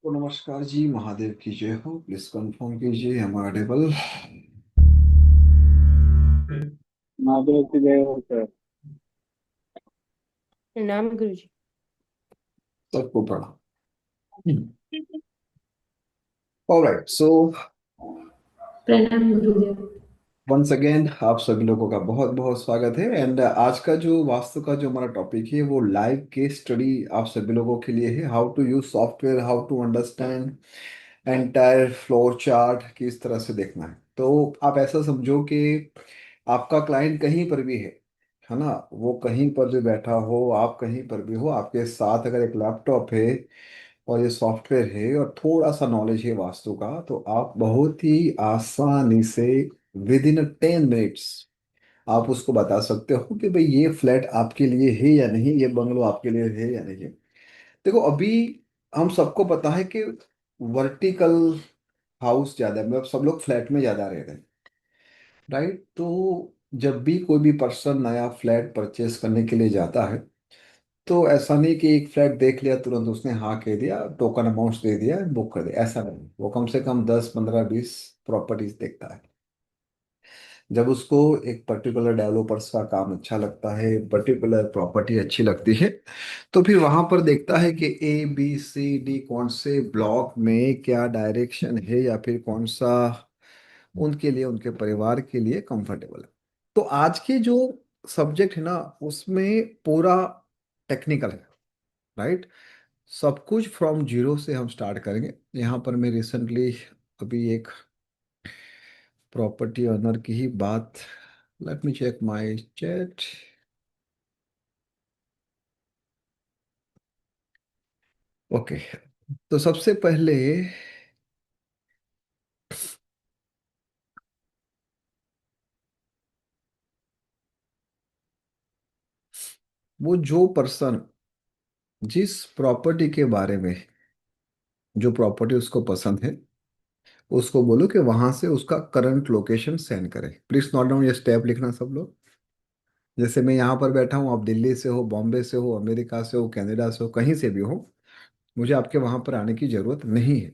तो नमस्कार जी, महादेव की जय हो। प्लीज कंफर्म कीजिए हम ऑडिबल। महादेव की जय हो सर। प्रणाम गुरुजी। सबको प्रणाम। ऑलराइट, सो प्रणाम गुरुदेव। वंस अगेन आप सभी लोगों का बहुत बहुत स्वागत है। एंड आज का जो वास्तु का जो हमारा टॉपिक है वो लाइव केस स्टडी आप सभी लोगों के लिए है। How to use software, how to understand entire floor chart, किस तरह से देखना है। तो आप ऐसा समझो कि आपका क्लाइंट कहीं पर भी है ना, वो कहीं पर भी बैठा हो, आप कहीं पर भी हो, आपके साथ अगर एक लैपटॉप है और ये सॉफ्टवेयर है और थोड़ा सा नॉलेज है वास्तु का, तो आप बहुत ही आसानी से विद इन 10 मिनट्स आप उसको बता सकते हो कि भाई ये फ्लैट आपके लिए है या नहीं, ये बंगलो आपके लिए है या नहीं। देखो, अभी हम सबको पता है कि वर्टिकल हाउस ज्यादा है, मतलब सब लोग फ्लैट में ज्यादा रहते हैं, राइट। तो जब भी कोई भी पर्सन नया फ्लैट परचेस करने के लिए जाता है, तो ऐसा नहीं कि एक फ्लैट देख लिया तुरंत उसने हाँ कह दिया, टोकन अमाउंट दे दिया, बुक कर दिया। ऐसा नहीं, वो कम से कम 10 15 20 प्रॉपर्टीज देखता है। जब उसको एक पर्टिकुलर डेवलपर्स का काम अच्छा लगता है, पर्टिकुलर प्रॉपर्टी अच्छी लगती है, तो फिर वहां पर देखता है कि A B C D कौन से ब्लॉक में क्या डायरेक्शन है, या फिर कौन सा उनके लिए, उनके परिवार के लिए कंफर्टेबल है। तो आज के जो सब्जेक्ट है ना, उसमें पूरा टेक्निकल है, राइट। सब कुछ फ्रॉम जीरो से हम स्टार्ट करेंगे। यहाँ पर मैं रिसेंटली अभी एक प्रॉपर्टी ओनर की ही बात, let me check my chat. Okay, तो सबसे पहले वो जो पर्सन जिस प्रॉपर्टी के बारे में, जो प्रॉपर्टी उसको पसंद है, उसको बोलो कि वहां से उसका करंट लोकेशन सेंड करे। प्लीज नोट डाउन ये स्टेप लिखना सब लोग। जैसे मैं यहाँ पर बैठा हूँ, आप दिल्ली से हो, बॉम्बे से हो, अमेरिका से हो, कनाडा से हो, कहीं से भी हो, मुझे आपके वहां पर आने की जरूरत नहीं है।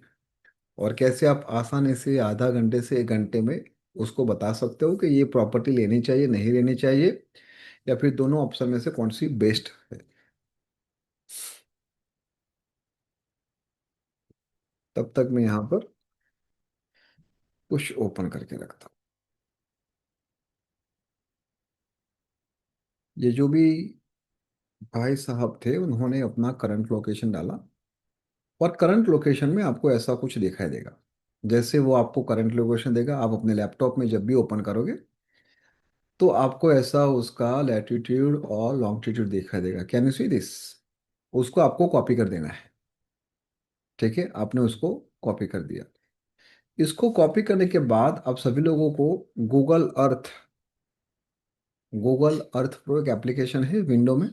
और कैसे आप आसानी से आधा घंटे से 1 घंटे में उसको बता सकते हो कि ये प्रॉपर्टी लेनी चाहिए, नहीं लेनी चाहिए, या फिर दोनों ऑप्शन में से कौन सी बेस्ट है। तब तक मैं यहाँ पर कुछ ओपन करके रखता हूँ। ये जो भी भाई साहब थे, उन्होंने अपना करंट लोकेशन डाला, और करंट लोकेशन में आपको ऐसा कुछ दिखाई देगा। जैसे वो आपको करंट लोकेशन देगा, आप अपने लैपटॉप में जब भी ओपन करोगे, तो आपको ऐसा उसका लैटिट्यूड और लॉन्गिट्यूड दिखाई देगा। Can you see this? उसको आपको कॉपी कर देना है। ठीक है, आपने उसको कॉपी कर दिया। इसको कॉपी करने के बाद आप सभी लोगों को Google Earth, Google Earth pro एक एप्लीकेशन है विंडो में,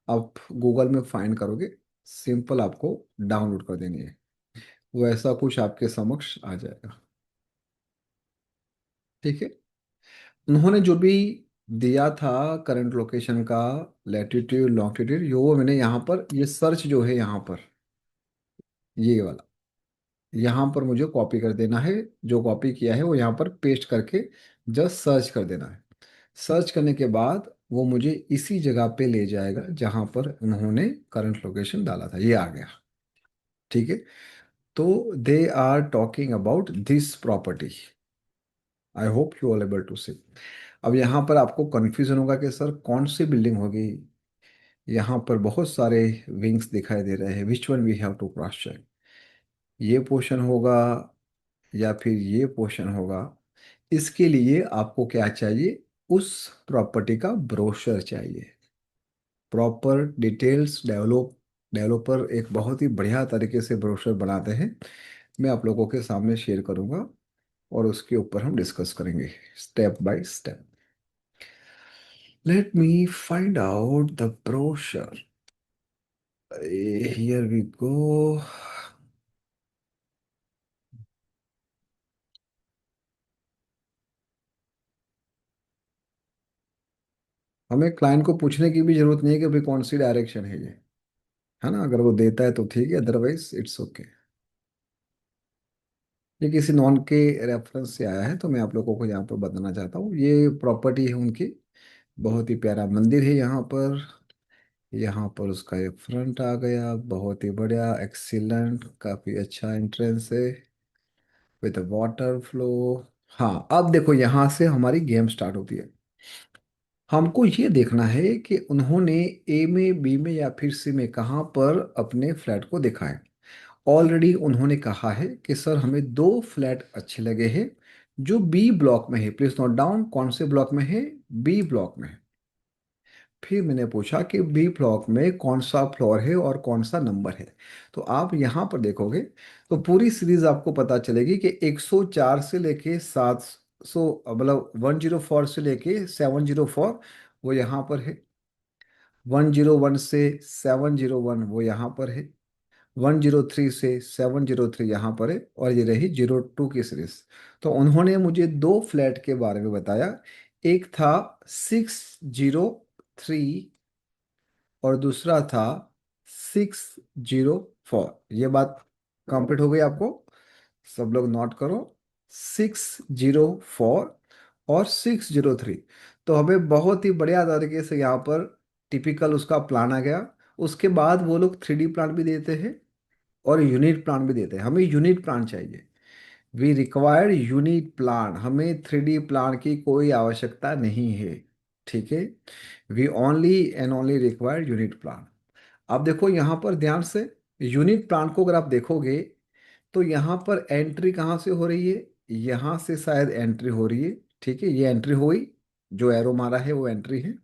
आप गूगल में फाइंड करोगे, सिंपल आपको डाउनलोड कर देनी है। वो ऐसा कुछ आपके समक्ष आ जाएगा। ठीक है, उन्होंने जो भी दिया था करंट लोकेशन का, लैटिट्यूड लॉन्गिट्यूड, यो वो मैंने यहाँ पर, ये सर्च जो है यहाँ पर, ये वाला, यहाँ पर मुझे कॉपी कर देना है। जो कॉपी किया है वो यहाँ पर पेस्ट करके जस्ट सर्च कर देना है। सर्च करने के बाद वो मुझे इसी जगह पे ले जाएगा जहाँ पर उन्होंने करंट लोकेशन डाला था। ये आ गया। ठीक है, तो they are talking about this property. I hope you are able to see. अब यहाँ पर आपको कंफ्यूजन होगा कि सर कौन सी बिल्डिंग होगी, यहाँ पर बहुत सारे विंग्स दिखाई दे रहे हैं, which one we have to cross check. ये पोर्शन होगा या फिर ये पोर्शन होगा। इसके लिए आपको क्या चाहिए? उस प्रॉपर्टी का ब्रोशर चाहिए। प्रॉपर डिटेल्स डेवलपर एक बहुत ही बढ़िया तरीके से ब्रोशर बनाते हैं। मैं आप लोगों के सामने शेयर करूंगा और उसके ऊपर हम डिस्कस करेंगे step by step. Let me find out the brochure. Here we go. हमें क्लाइंट को पूछने की भी जरूरत नहीं है कि भाई कौन सी डायरेक्शन है ये, है ना। अगर वो देता है तो ठीक है, अदरवाइज इट्स ओके। ये किसी नॉन के रेफरेंस से आया है, तो मैं आप लोगों को यहाँ पर बताना चाहता हूँ। ये प्रॉपर्टी है उनकी, बहुत ही प्यारा मंदिर है यहाँ पर। यहाँ पर उसका एक फ्रंट आ गया, बहुत ही बढ़िया, एक्सीलेंट, काफ़ी अच्छा एंट्रेंस है विद वाटर फ्लो। हाँ, अब देखो यहाँ से हमारी गेम स्टार्ट होती है। हमको ये देखना है कि उन्होंने ए में, बी में या फिर सी में कहाँ पर अपने फ्लैट को देखा है। ऑलरेडी उन्होंने कहा है कि सर हमें दो फ्लैट अच्छे लगे हैं जो बी ब्लॉक में है। प्लीज नोट डाउन, कौन से ब्लॉक में है? बी ब्लॉक में है। फिर मैंने पूछा कि बी ब्लॉक में कौन सा फ्लोर है और कौन सा नंबर है। तो आप यहाँ पर देखोगे तो पूरी सीरीज आपको पता चलेगी कि 104 से लेके 700, मतलब 104 से लेके 704 वो यहाँ पर है। 101 से 701 वो यहाँ पर है। 103 से 703 यहाँ पर है। और ये रही 02 की सीरीज। तो उन्होंने मुझे दो फ्लैट के बारे में बताया। एक था 603 और दूसरा था 604। ये बात कंप्लीट हो गई आपको? सब लोग नोट करो, 604 और 603। तो हमें बहुत ही बढ़िया तरीके से यहाँ पर टिपिकल उसका प्लान आ गया। उसके बाद वो लोग 3D प्लान भी देते हैं और यूनिट प्लान भी देते हैं। हमें यूनिट प्लान चाहिए। वी रिक्वायर्ड यूनिट प्लान, हमें 3D प्लान की कोई आवश्यकता नहीं है। ठीक है, we only and only required unit plan. आप देखो यहाँ पर ध्यान से, यूनिट प्लान को अगर आप देखोगे तो यहाँ पर एंट्री कहाँ से हो रही है? यहाँ से शायद एंट्री हो रही है। ठीक है, ये एंट्री हुई, जो एरो मारा है वो एंट्री है।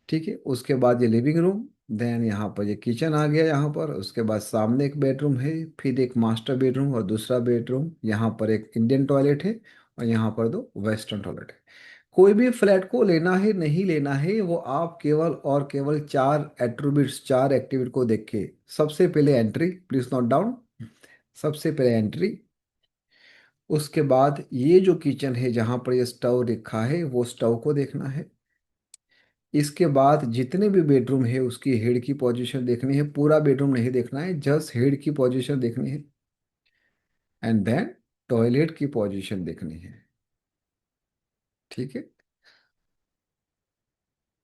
ठीक है, उसके बाद ये लिविंग रूम, देन यहाँ पर ये किचन आ गया यहाँ पर। उसके बाद सामने एक बेडरूम है, फिर एक मास्टर बेडरूम और दूसरा बेडरूम। यहाँ पर एक इंडियन टॉयलेट है और यहाँ पर दो वेस्टर्न टॉयलेट है। कोई भी फ्लैट को लेना है नहीं लेना है, वो आप केवल और केवल चार एट्रीब्यूट्स, चार एक्टिविटी को देख के। सबसे पहले एंट्री, प्लीज नोट डाउन, सबसे पहले एंट्री। उसके बाद ये जो किचन है जहाँ पर ये स्टव रखा है, वो स्टव को देखना है। इसके बाद जितने भी बेडरूम है उसकी हेड की पोजीशन देखनी है। पूरा बेडरूम नहीं देखना है, जस्ट हेड की पोजीशन देखनी है। एंड देन टॉयलेट की पोजीशन देखनी है। ठीक है,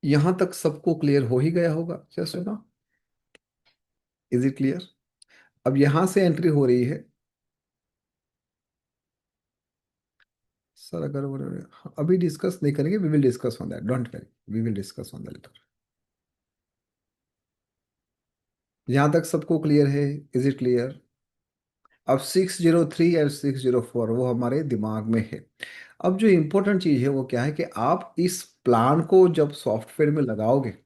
यहां तक सबको क्लियर हो ही गया होगा, जस्ट ना? Is it clear? अब यहां से एंट्री हो रही है। सर अगर अभी डिस्कस नहीं करेंगे, we will discuss on that, don't worry, we will discuss on that later. यहां तक सबको क्लियर है? Is it clear? अब 603 और 604 वो हमारे दिमाग में है। अब जो इम्पोर्टेंट चीज़ है वो क्या है कि आप इस प्लान को जब सॉफ्टवेयर में लगाओगे,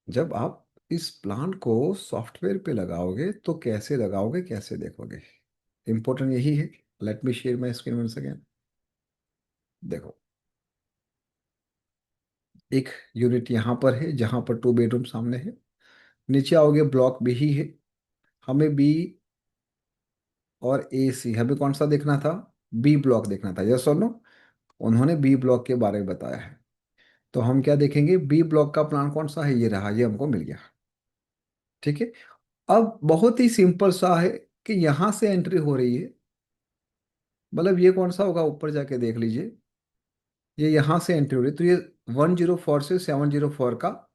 जब आप इस प्लान को सॉफ्टवेयर पे लगाओगे तो कैसे लगाओगे, कैसे देखोगे, इम्पोर्टेंट यही है। Let me share my screen once again. देखो, एक यूनिट यहाँ पर है जहाँ पर टू बेडरूम सामने है। नीचे आओगे, ब्लॉक बी ही है। हमें बी और ए सी, हमें कौन सा देखना था? बी ब्लॉक देखना था, यस और नो? उन्होंने बी ब्लॉक के बारे में बताया है। तो हम क्या देखेंगे? बी ब्लॉक का प्लान कौन सा है? ये रहा, ये हमको मिल गया। ठीक है, अब बहुत ही सिंपल सा है कि यहां से एंट्री हो रही है। मतलब ये कौन सा होगा, ऊपर जाके देख लीजिए। ये यहां से एंट्री हो रही है, तो ये 104 से 704 का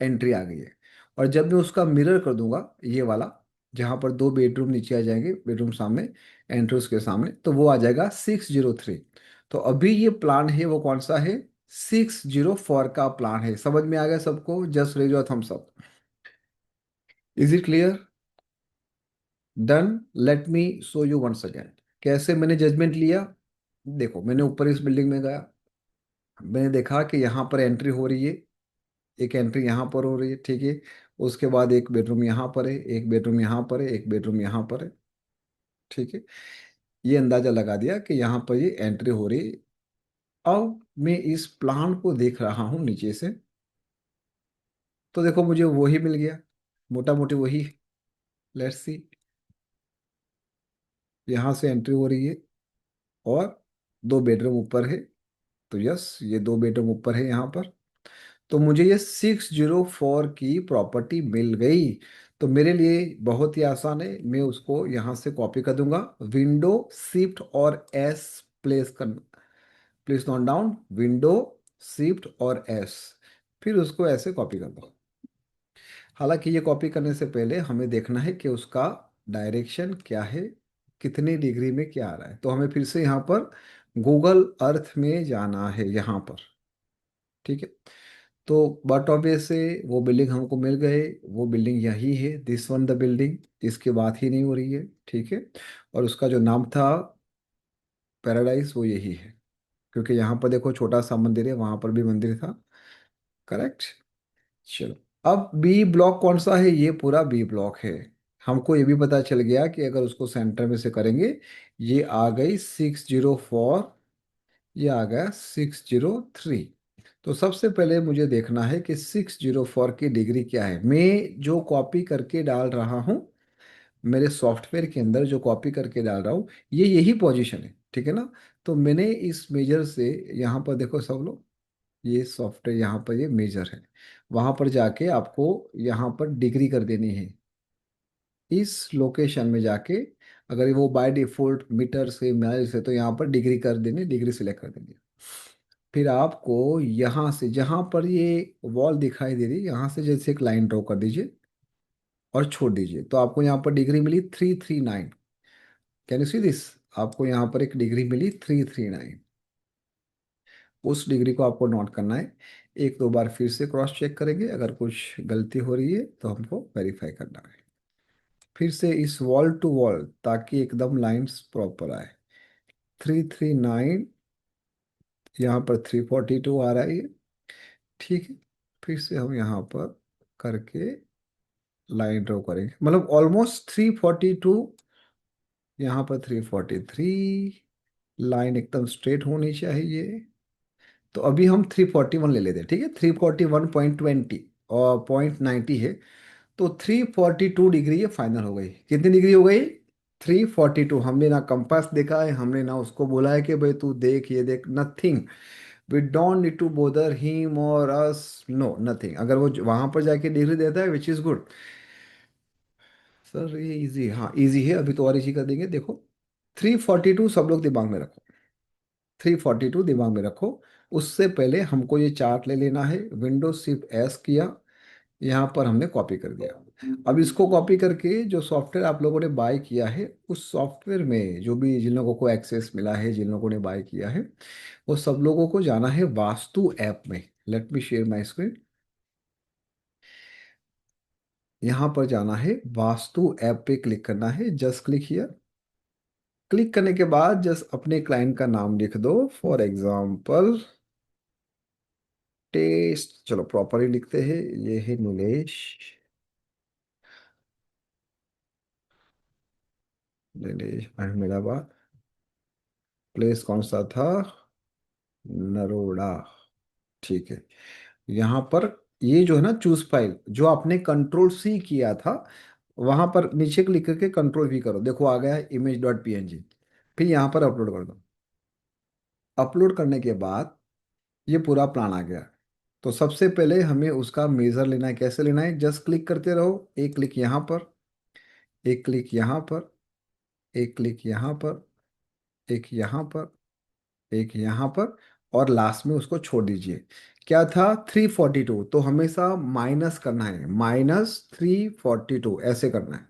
एंट्री आ गई है। और जब मैं उसका मिरर कर दूंगा, ये वाला, जहां पर दो बेडरूम नीचे आ जाएंगे, बेडरूम सामने, एंट्रेंस के सामने, तो वो आ जाएगा 603। तो अभी ये प्लान है वो कौन सा है? 604 का प्लान है। समझ में आ गया सबको? Just raise your thumbs up. Is it clear? Done. Let me show you once again कैसे मैंने जजमेंट लिया। देखो, मैंने ऊपर इस बिल्डिंग में गया, मैंने देखा कि यहाँ पर एंट्री हो रही है, एक एंट्री यहाँ पर हो रही है। ठीक है, उसके बाद एक बेडरूम यहाँ पर है, एक बेडरूम यहाँ पर है, एक बेडरूम यहाँ पर है। ठीक है, ये अंदाजा लगा दिया कि यहाँ पर ये एंट्री हो रही है। अब मैं इस प्लान को देख रहा हूँ नीचे से, तो देखो मुझे वही मिल गया, मोटा मोटी वही। लेट्स सी, यहाँ से एंट्री हो रही है और दो बेडरूम ऊपर है। तो यस, ये दो बेडरूम ऊपर है यहाँ पर। तो मुझे ये 604 की प्रॉपर्टी मिल गई। तो मेरे लिए बहुत ही आसान है, मैं उसको यहाँ से कॉपी कर दूंगा। विंडो शिफ्ट और एस प्लेस कर, please note down, window shift और एस, फिर उसको ऐसे कॉपी कर दो। हालांकि ये कॉपी करने से पहले हमें देखना है कि उसका डायरेक्शन क्या है, कितनी डिग्री में क्या आ रहा है। तो हमें फिर से यहाँ पर गूगल अर्थ में जाना है यहाँ पर, ठीक है। तो बट ऑब्वियस से वो बिल्डिंग हमको मिल गए, वो बिल्डिंग यही है, दिस वन द बिल्डिंग, इसकी बात ही नहीं हो रही है, ठीक है। और उसका जो नाम था पैराडाइज वो यही है, क्योंकि यहाँ पर देखो छोटा सा मंदिर है, वहां पर भी मंदिर था, करेक्ट। चलो, अब बी ब्लॉक कौन सा है, ये पूरा बी ब्लॉक है। हमको ये भी पता चल गया कि अगर उसको सेंटर में से करेंगे, ये आ गई 604, ये आ गया 603। तो सबसे पहले मुझे देखना है कि 604 की डिग्री क्या है। मैं जो कॉपी करके डाल रहा हूँ, मेरे सॉफ्टवेयर के अंदर जो कॉपी करके डाल रहा हूँ, ये यही पोजीशन है, ठीक है ना। तो मैंने इस मेजर से, यहाँ पर देखो सब लोग, ये सॉफ्टवेयर यहाँ पर ये मेजर है, वहां पर जाके आपको यहाँ पर डिग्री कर देनी है, इस लोकेशन में जाके। अगर वो बाय डिफॉल्ट मीटर से माइल से, तो यहाँ पर डिग्री कर देनी, डिग्री सिलेक्ट कर देनी। फिर आपको यहाँ से जहाँ पर ये वॉल दिखाई दे रही, यहाँ से जैसे एक लाइन ड्रॉ कर दीजिए और छोड़ दीजिए। तो आपको यहाँ पर डिग्री मिली 339। Can you see this? आपको यहाँ पर एक डिग्री मिली 339। उस डिग्री को आपको नोट करना है। एक दो बार फिर से क्रॉस चेक करेंगे, अगर कुछ गलती हो रही है तो हमको वेरीफाई करना है। फिर से इस वॉल टू वॉल, ताकि एकदम लाइंस प्रॉपर आए। 339, यहाँ पर 342 आ रहा है ये, ठीक है। फिर से हम यहाँ पर करके लाइन ड्रॉ करेंगे, मतलब ऑलमोस्ट 342, यहाँ पर 343। लाइन एकदम स्ट्रेट होनी चाहिए। तो अभी हम 341 ले लेते हैं, ठीक है। 341.20 और 0.90 है, तो 342 डिग्री ये फाइनल हो गई। कितनी डिग्री हो गई? 342। हमने ना कंपास देखा है, हमने ना उसको बोला है कि भाई तू देख ये देख, nothing. We don't need to bother him और अस, नो नथिंग। अगर वो वहां पर जाके डिग्री देता है, विच इज गुड। सर ये इजी, हाँ इजी है, अभी तो और इजी कर देंगे। देखो 342 सब लोग दिमाग में रखो, 342 दिमाग में रखो। उससे पहले हमको ये चार्ट ले लेना है, विंडो शिफ्ट एस किया, यहाँ पर हमने कॉपी कर दिया। अब इसको कॉपी करके जो सॉफ्टवेयर आप लोगों ने बाय किया है, उस सॉफ्टवेयर में जो भी जिन लोगों को एक्सेस मिला है, जिन लोगों ने बाय किया है, वो सब लोगों को जाना है वास्तु ऐप में। Late me share my screen. यहाँ पर जाना है, वास्तु ऐप पे क्लिक करना है, जस्ट क्लिक हियर। क्लिक करने के बाद जस्ट अपने क्लाइंट का नाम लिख दो, फॉर एग्जाम्पल टेस्ट, चलो प्रॉपर ही लिखते हैं, ये है नीलेश, नीलेश अहमदाबाद। प्लेस कौन सा था? नरोड़ा, ठीक है। यहाँ पर ये जो है ना चूज फाइल, जो आपने कंट्रोल सी किया था, वहां पर नीचे क्लिक करके कंट्रोल भी करो, देखो आ गया image.png। फिर यहाँ पर अपलोड कर दो। अपलोड करने के बाद ये पूरा प्लान आ गया। तो सबसे पहले हमें उसका मेजर लेना है। कैसे लेना है? जस्ट क्लिक करते रहो, एक क्लिक यहाँ पर, एक क्लिक यहाँ पर, एक क्लिक यहाँ पर, एक यहाँ पर, एक यहाँ पर, और लास्ट में उसको छोड़ दीजिए। क्या था? 342, तो हमेशा माइनस करना है, -342 ऐसे करना है।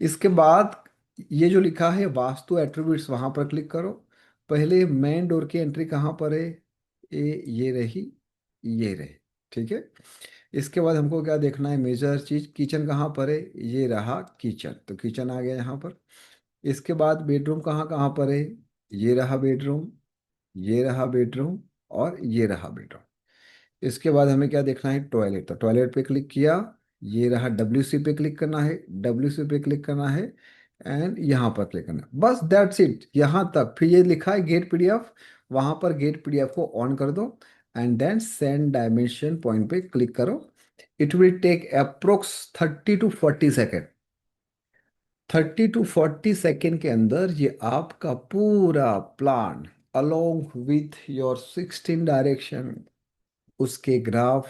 इसके बाद ये जो लिखा है वास्तु एट्रीब्यूट्स, वहां पर क्लिक करो। पहले मेन डोर की एंट्री कहाँ पर है? ये रही, ये रही, ठीक है। इसके बाद हमको क्या देखना है? मेजर चीज, किचन कहाँ पर है? ये रहा किचन, तो किचन आ गया यहाँ पर। इसके बाद बेडरूम कहाँ कहाँ पर है? ये रहा बेडरूम, ये रहा बेडरूम, और ये रहा बेडरूम। इसके बाद हमें क्या देखना है? टॉयलेट, तो टॉयलेट पे क्लिक किया, ये रहा WC पे क्लिक करना है, WC पे क्लिक करना है, एंड यहाँ पर क्लिक करना है, बस दैट्स इट, यहाँ तक। फिर ये लिखा है गेट PDF, वहाँ पर गेट PDF को ऑन कर दो, and then send dimension point पे क्लिक करो। It will take approx 30 to 40 second. 30 to 40 second के अंदर ये आपका पूरा plan along with your 16 direction उसके ग्राफ,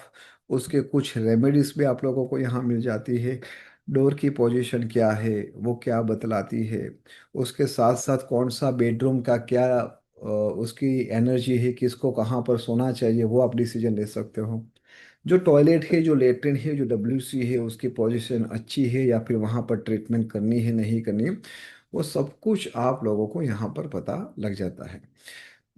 उसके कुछ रेमेडीज भी आप लोगों को यहाँ मिल जाती है। डोर की पोजीशन क्या है वो क्या बतलाती है, उसके साथ साथ कौन सा बेडरूम का क्या उसकी एनर्जी है, किसको कहाँ पर सोना चाहिए, वो आप डिसीजन ले सकते हो। जो टॉयलेट है, जो लेटरिन है, जो डब्ल्यूसी है, उसकी पोजीशन अच्छी है या फिर वहाँ पर ट्रीटमेंट करनी है नहीं करनी है, वो सब कुछ आप लोगों को यहाँ पर पता लग जाता है।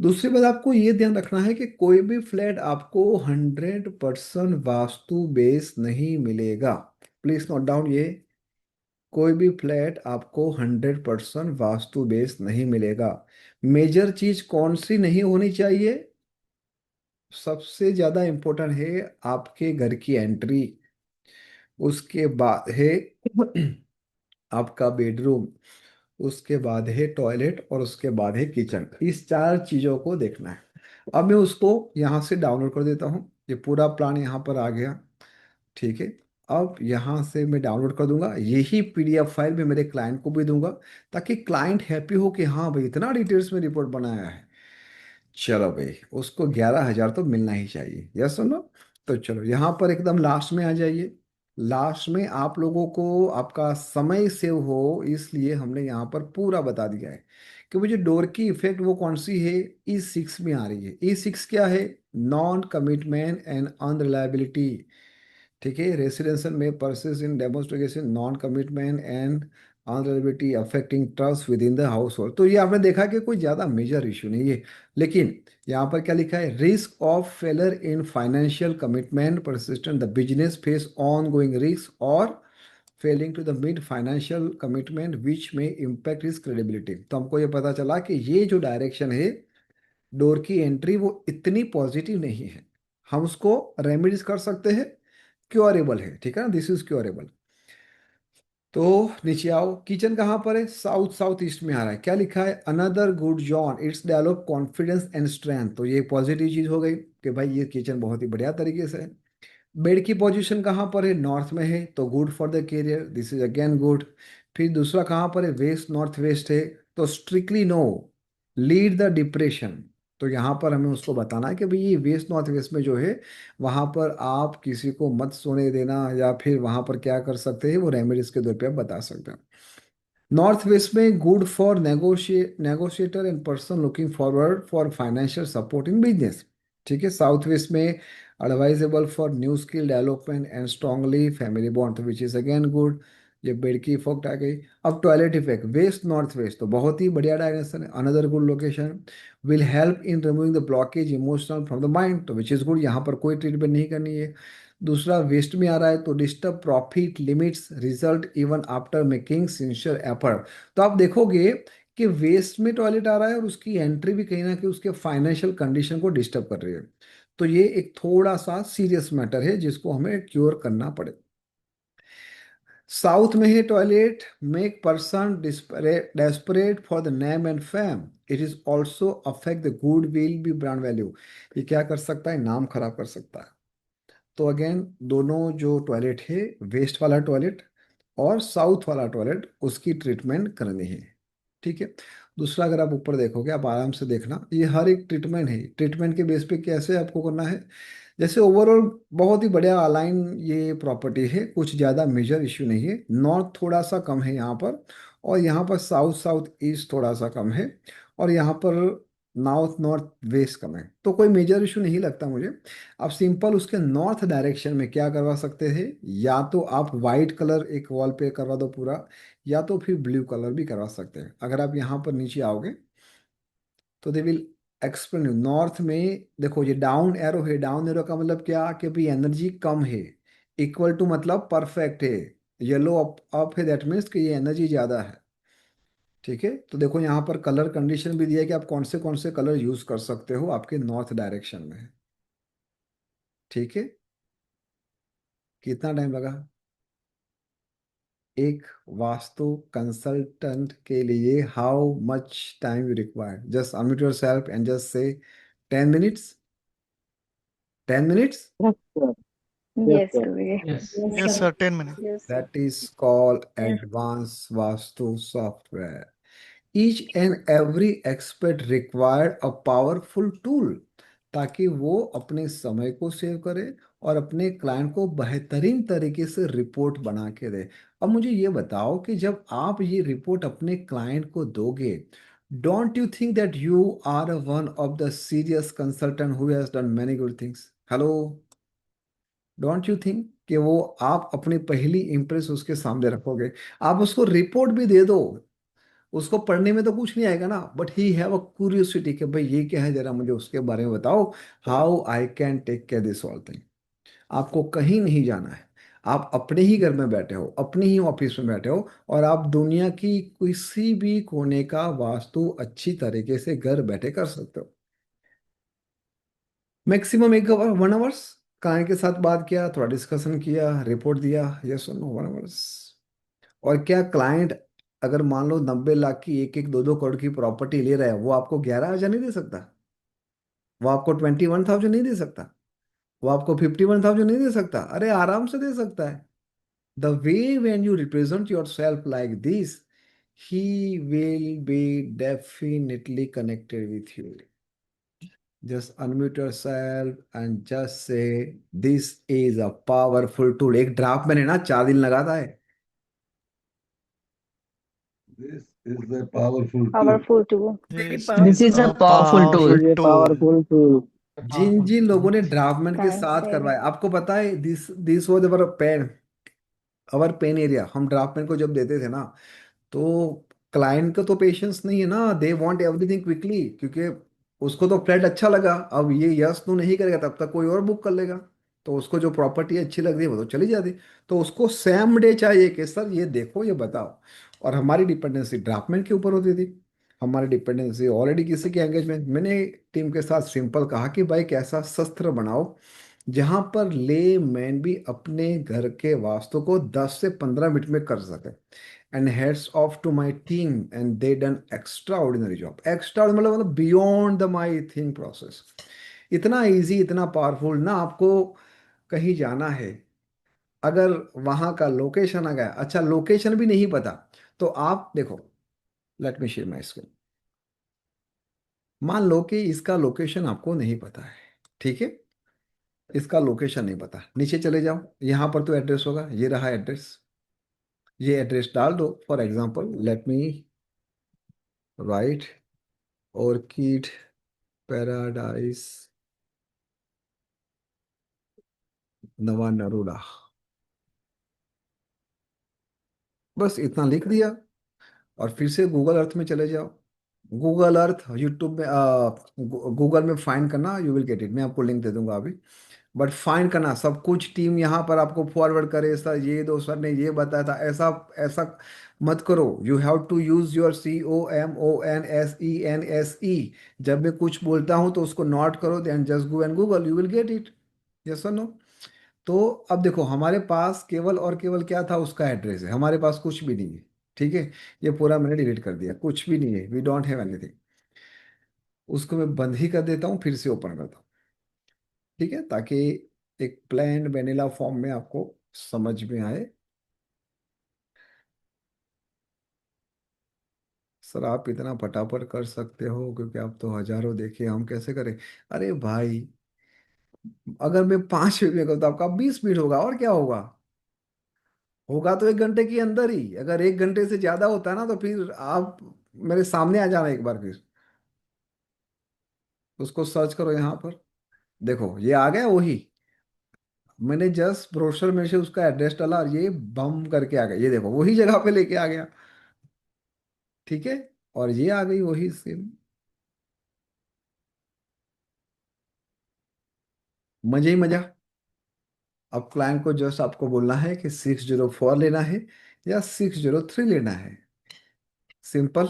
दूसरी बात आपको ये ध्यान रखना है कि कोई भी फ्लैट आपको 100% वास्तु बेस नहीं मिलेगा। प्लीज नोट डाउन ये, कोई भी फ्लैट आपको 100% वास्तु बेस नहीं मिलेगा। मेजर चीज कौन सी नहीं होनी चाहिए? सबसे ज्यादा इंपॉर्टेंट है आपके घर की एंट्री, उसके बाद है आपका बेडरूम, उसके बाद है टॉयलेट और उसके बाद है किचन। इस चार चीजों को देखना है। अब मैं उसको यहाँ से डाउनलोड कर देता हूँ, ये पूरा प्लान यहाँ पर आ गया। ठीक है, अब यहाँ से मैं डाउनलोड कर दूंगा, यही पीडीएफ फाइल मैं मेरे क्लाइंट को भी दूंगा, ताकि क्लाइंट हैप्पी हो कि हाँ भाई इतना डिटेल्स में रिपोर्ट बनाया है। चलो भाई, उसको 11,000 तो मिलना ही चाहिए, यस सुनो। तो चलो यहाँ पर एकदम लास्ट में आ जाइए। लास्ट में आप लोगों को आपका समय सेव हो, इसलिए हमने यहाँ पर पूरा बता दिया है कि वो जो डोर की इफेक्ट वो कौन सी है, E6 में आ रही है। E6 क्या है? Non commitment and unreliability. ठीक है, रेसिडेंशियल में persist in demonstration non commitment and unreliability affecting trust within the household. तो ये आपने देखा कि कोई ज़्यादा मेजर इशू नहीं है, लेकिन यहाँ पर क्या लिखा है? Risk of failure in financial commitment persistent the business face on going risk और failing to the meet financial commitment which में इम्पैक्ट इज क्रेडिबिलिटी। तो हमको ये पता चला कि ये जो डायरेक्शन है डोर की एंट्री वो इतनी पॉजिटिव नहीं है। हम उसको रेमेडीज कर सकते हैं, क्योरेबल है, ठीक है ना, दिस इज क्योरेबल। तो नीचे आओ, किचन कहाँ पर है? साउथ साउथ ईस्ट में आ रहा है। क्या लिखा है? Another good John it's develop confidence and strength. तो ये पॉजिटिव चीज हो गई कि भाई ये किचन बहुत ही बढ़िया तरीके से है। बेड की पोजीशन कहाँ पर है? नॉर्थ में है, तो good for the career, this is again good. फिर दूसरा कहाँ पर है? वेस्ट नॉर्थ वेस्ट है, तो strictly no lead the depression. तो यहाँ पर हमें उसको बताना है कि भाई ये वेस्ट नॉर्थ वेस्ट में जो है वहाँ पर आप किसी को मत सोने देना, या फिर वहाँ पर क्या कर सकते हैं वो रेमेडीज के तौर पे आप बता सकते हैं। नॉर्थ वेस्ट में good for negotiator and person looking forward for financial support in business. ठीक है, साउथ वेस्ट में advisable for new skill development and strongly family bond, which is again good. ये बेड की इफेक्ट आ गई। अब toilet effect west north west, तो बहुत ही बढ़िया डायरेक्शन है, another good location. Will help in removing the blockage emotional from the mind, तो which is good, यहाँ पर कोई ट्रीटमेंट नहीं करनी है। दूसरा वेस्ट में आ रहा है, तो disturb profit limits result even after making sincere effort. तो आप देखोगे कि वेस्ट में टॉयलेट आ रहा है और उसकी एंट्री भी कहीं ना कहीं उसके फाइनेंशियल कंडीशन को डिस्टर्ब कर रही है। तो ये एक थोड़ा सा सीरियस मैटर है जिसको हमें क्योर करना पड़े। साउथ में है toilet make person desperate for the name and fame, it is also affect the good will be brand value. ये क्या कर सकता है? नाम खराब कर सकता है। तो अगेन दोनों जो टॉयलेट है, वेस्ट वाला टॉयलेट और साउथ वाला टॉयलेट, उसकी ट्रीटमेंट करनी है। ठीक है, दूसरा अगर आप ऊपर देखोगे, आप आराम से देखना, ये हर एक ट्रीटमेंट है, ट्रीटमेंट के बेस पे कैसे आपको करना है। जैसे ओवरऑल बहुत ही बढ़िया अलाइन ये प्रॉपर्टी है, कुछ ज़्यादा मेजर इश्यू नहीं है। नॉर्थ थोड़ा सा कम है यहाँ पर, और यहाँ पर साउथ साउथ ईस्ट थोड़ा सा कम है, और यहाँ पर नॉर्थ नॉर्थ वेस्ट कम है। तो कोई मेजर इशू नहीं लगता मुझे। आप सिंपल उसके नॉर्थ डायरेक्शन में क्या करवा सकते हैं, या तो आप वाइट कलर एक वॉल पे करवा दो पूरा, या तो फिर ब्लू कलर भी करवा सकते हैं। अगर आप यहाँ पर नीचे आओगे तो they will explain you. North में देखो ये डाउन एरो है, डाउन एरो का मतलब क्या कि भाई एनर्जी कम है, इक्वल टू मतलब परफेक्ट है। येलो अप अप है, दैट मीन्स कि ये एनर्जी ज़्यादा है। ठीक है, तो देखो यहाँ पर कलर कंडीशन भी दिया है कि आप कौन से कलर यूज कर सकते हो आपके नॉर्थ डायरेक्शन में। ठीक है, कितना टाइम लगा? एक वास्तु कंसल्टेंट के लिए how much time you require? Just unmute your self and just से 10 minutes। 10 minutes? Yes, sir. Yes, Yes, sir. Guruji. Yes. Yes, Yes, sir. sir. 10 minutes. Yes, sir. That is called advanced Vastu software. Each and every expert required a powerful tool, ताकि वो अपने समय को save करे और अपने client को बेहतरीन तरीके से रिपोर्ट बना के दे। अब मुझे ये बताओ कि जब आप ये रिपोर्ट अपने क्लाइंट को दोगे, don't you think that you are one of the serious consultant who has done many good things? Hello, don't you think कि वो आप अपनी पहली इंप्रेस उसके सामने रखोगे? आप उसको रिपोर्ट भी दे दो, उसको पढ़ने में तो कुछ नहीं आएगा ना, but he have a curiosity कि भाई ये क्या है, जरा मुझे उसके बारे में बताओ, how I can take care this all thing. आपको कहीं नहीं जाना है, आप अपने ही घर में बैठे हो, अपने ही ऑफिस में बैठे हो, और आप दुनिया की किसी भी कोने का वास्तु अच्छी तरीके से घर बैठे कर सकते हो। मैक्सिमम 1 आवर 1 आवर्स क्लाइंट के साथ बात किया, थोड़ा डिस्कशन किया, रिपोर्ट दिया, यस और नो, 1 आवर्स। और क्या क्लाइंट अगर मान लो 90 लाख की, एक एक 2-2 करोड़ की प्रॉपर्टी ले रहा है, वो आपको 11 हजार नहीं दे सकता? वो आपको 21,000 नहीं दे सकता? वो आपको 51,000 नहीं दे सकता? अरे आराम से दे सकता है। The way when you represent yourself like this, he will be definitely connected with you. Just unmute yourself and just say this is a powerful tool. एक ड्राफ्ट मैंने ना 4 दिन लगाता है। This is a powerful tool. Powerful tool. This is a powerful tool. ये powerful tool. जिन जिन लोगों ने draughtsman के Can't साथ say करवाया, that. आपको पता है, this was our pain, our pain area. हम ड्राफ्टमैन को जब देते थे ना, तो क्लाइंट का तो पेशेंस नहीं है ना, दे वांट एवरीथिंग क्विकली, क्योंकि उसको तो फ्लैट अच्छा लगा, अब ये यस तो नहीं करेगा तब तक कोई और बुक कर लेगा, तो उसको जो प्रॉपर्टी अच्छी लग रही है वो तो चली जाती, तो उसको सेम डे चाहिए कि सर ये देखो ये बताओ। और हमारी डिपेंडेंसी ड्राफ्टमैन के ऊपर होती थी, हमारी डिपेंडेंसी ऑलरेडी किसी के एंगेजमेंट। मैंने टीम के साथ सिंपल कहा कि भाई कैसा शस्त्र बनाओ जहां पर ले मैन भी अपने घर के वास्तु को 10 से 15 मिनट में कर सके। And heads of to my team, and they done extra ordinary job. Extra मतलब beyond the my think process. इतना इजी, इतना पावरफुल ना, आपको कहीं जाना है, अगर वहां का लोकेशन आ गया, अच्छा लोकेशन भी नहीं पता, तो आप देखो, late me share my screen. मान लो कि इसका लोकेशन आपको नहीं पता है, ठीक है, इसका लोकेशन नहीं पता, नीचे चले जाओ, यहाँ पर तो एड्रेस होगा, ये रहा एड्रेस, ये एड्रेस डाल दो। For example let me right orchid paradise नवा नरूला, बस इतना लिख दिया। और फिर से गूगल अर्थ में चले जाओ, गूगल अर्थ यूट्यूब में, गूगल में फाइंड करना, यू विल गेट इट, मैं आपको लिंक दे दूंगा अभी। बट फाइंड करना सब कुछ, टीम यहाँ पर आपको फॉरवर्ड करे, सर ये दो, सर ने ये बताया था, ऐसा ऐसा मत करो। You have to use your COMONSENSE। जब मैं कुछ बोलता हूँ तो उसको नोट करो, then just go and Google, you will get it, yes और नो। तो अब देखो, हमारे पास केवल और केवल क्या था, उसका एड्रेस है, हमारे पास कुछ भी नहीं है, ठीक है। ये पूरा मैंने डिलीट कर दिया, कुछ भी नहीं है, वी डोंट हैव एनीथिंग। उसको मैं बंद ही कर देता हूँ, फिर से ओपन करता हूँ, ठीक है, ताकि एक प्लेन वेनिला फॉर्म में आपको समझ में आए। सर आप इतना फटाफट कर सकते हो क्योंकि आप तो हजारों देखे, हम कैसे करें? अरे भाई, अगर मैं 5 मिनट में करता, आपका 20 मिनट होगा, और क्या होगा? होगा तो 1 घंटे के अंदर ही। अगर 1 घंटे से ज्यादा होता है ना, तो फिर आप मेरे सामने आ जाना एक बार, फिर उसको सर्च करो यहाँ पर, देखो ये आ गया वही। मैंने जस्ट ब्रोशर में से उसका एड्रेस डाला और ये बम करके आ गया, ये देखो वही जगह पे लेके आ गया, ठीक है। और ये आ गई वही सेम, मजे ही मजा। अब क्लाइंट को जस्ट आपको बोलना है कि 604 लेना है या 603 लेना है, simple.